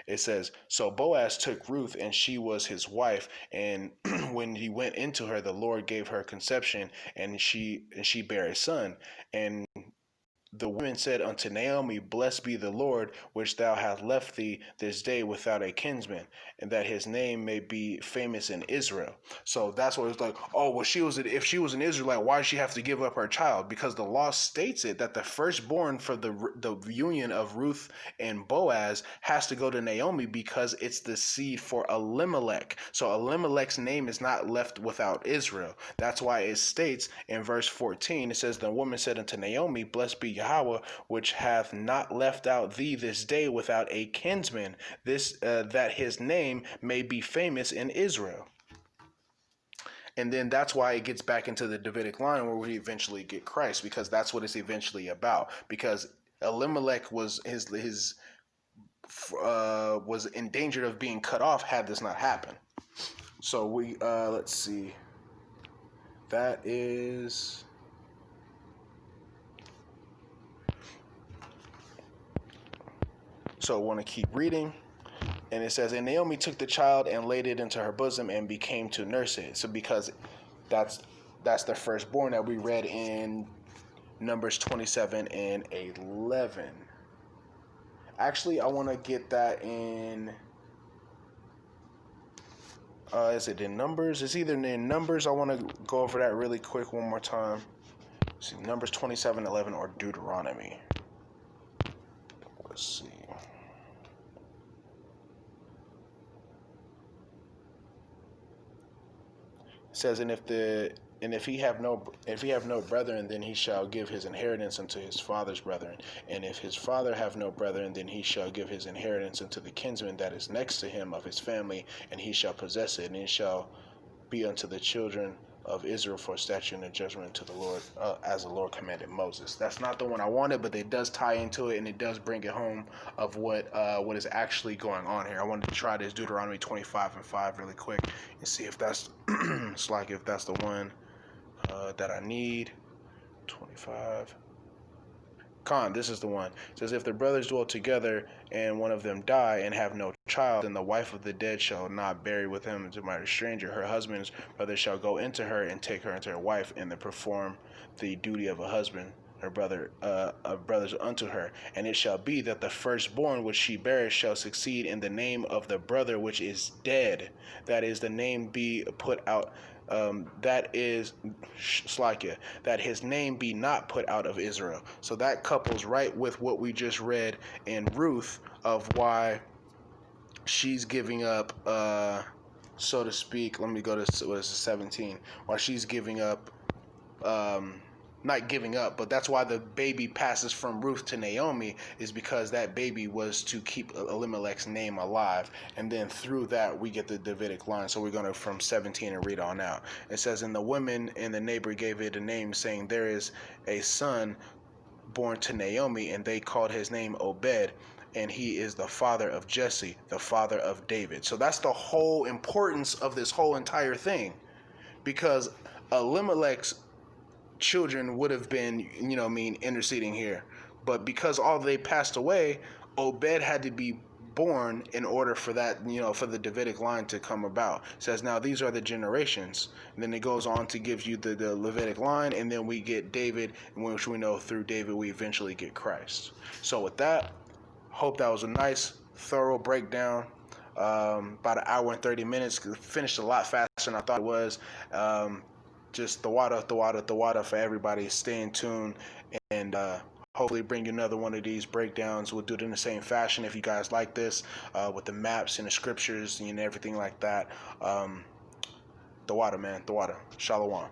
It says, so Boaz took Ruth, and she was his wife, and when he went into her, the Lord gave her conception, and she bare a son. And the women said unto Naomi, Blessed be the Lord, which thou hast left thee this day without a kinsman, and that his name may be famous in Israel. So that's what it's like. Oh, well, if she was an Israelite, why does she have to give up her child? Because the law states it that the firstborn for the union of Ruth and Boaz has to go to Naomi because it's the seed for Elimelech. So Elimelech's name is not left without Israel. That's why it states in verse 14, it says, The woman said unto Naomi, Blessed be Yahweh, which hath not left out thee this day without a kinsman, that his name may be famous in Israel. And then that's why it gets back into the Davidic line where we eventually get Christ, because that's what it's eventually about. Because Elimelech was was in danger of being cut off had this not happened. So we let's see. That is. So I want to keep reading. And it says, And Naomi took the child and laid it into her bosom and became to nurse it. So because that's the firstborn that we read in Numbers 27 and 11. Actually, I want to get that in... is it in Numbers? It's either in Numbers. I want to go over that really quick one more time. Let's see, Numbers 27:11 or Deuteronomy. Let's see. It says, and if he have no brethren, then he shall give his inheritance unto his father's brethren. And if his father have no brethren, then he shall give his inheritance unto the kinsman that is next to him of his family, and he shall possess it, and it shall be unto the children of Israel for statute and judgment to the Lord, as the Lord commanded Moses. That's not the one I wanted, but it does tie into it, and it does bring it home of what is actually going on here. I wanted to try this Deuteronomy 25:5 really quick and see if that's it's like if that's the one that I need. 25. This is the one. It says, if the brothers dwell together and one of them die and have no child, then the wife of the dead shall not bury with him to marry a stranger. Her husband's brother shall go into her and take her into her wife, and then perform the duty of a husband, her brother, of brothers unto her. And it shall be that the firstborn which she beareth shall succeed in the name of the brother which is dead. That is, the name be put out. That is Slakia, that his name be not put out of Israel. So that couples right with what we just read in Ruth of why she's giving up, so to speak. Let me go to what is it, 17. Why she's giving up, not giving up, but that's why the baby passes from Ruth to Naomi, is because that baby was to keep Elimelech's name alive. And then through that, we get the Davidic line. So we're going to from 17 and read on out. It says, And the women and the neighbor gave it a name, saying, There is a son born to Naomi, and they called his name Obed, and he is the father of Jesse, the father of David. So that's the whole importance of this whole entire thing, because Elimelech's children would have been, interceding here. But because all they passed away, Obed had to be born in order for that, for the Davidic line to come about. It says, now these are the generations. And then it goes on to give you the Levitic line, and then we get David, which we know through David we eventually get Christ. So with that, hope that was a nice, thorough breakdown. About an hour and 30 minutes. Finished a lot faster than I thought it was. Just the water for everybody. Stay in tune, and hopefully bring you another one of these breakdowns. We'll do it in the same fashion if you guys like this, with the maps and the scriptures and everything like that. The water, man. The water. Shalom.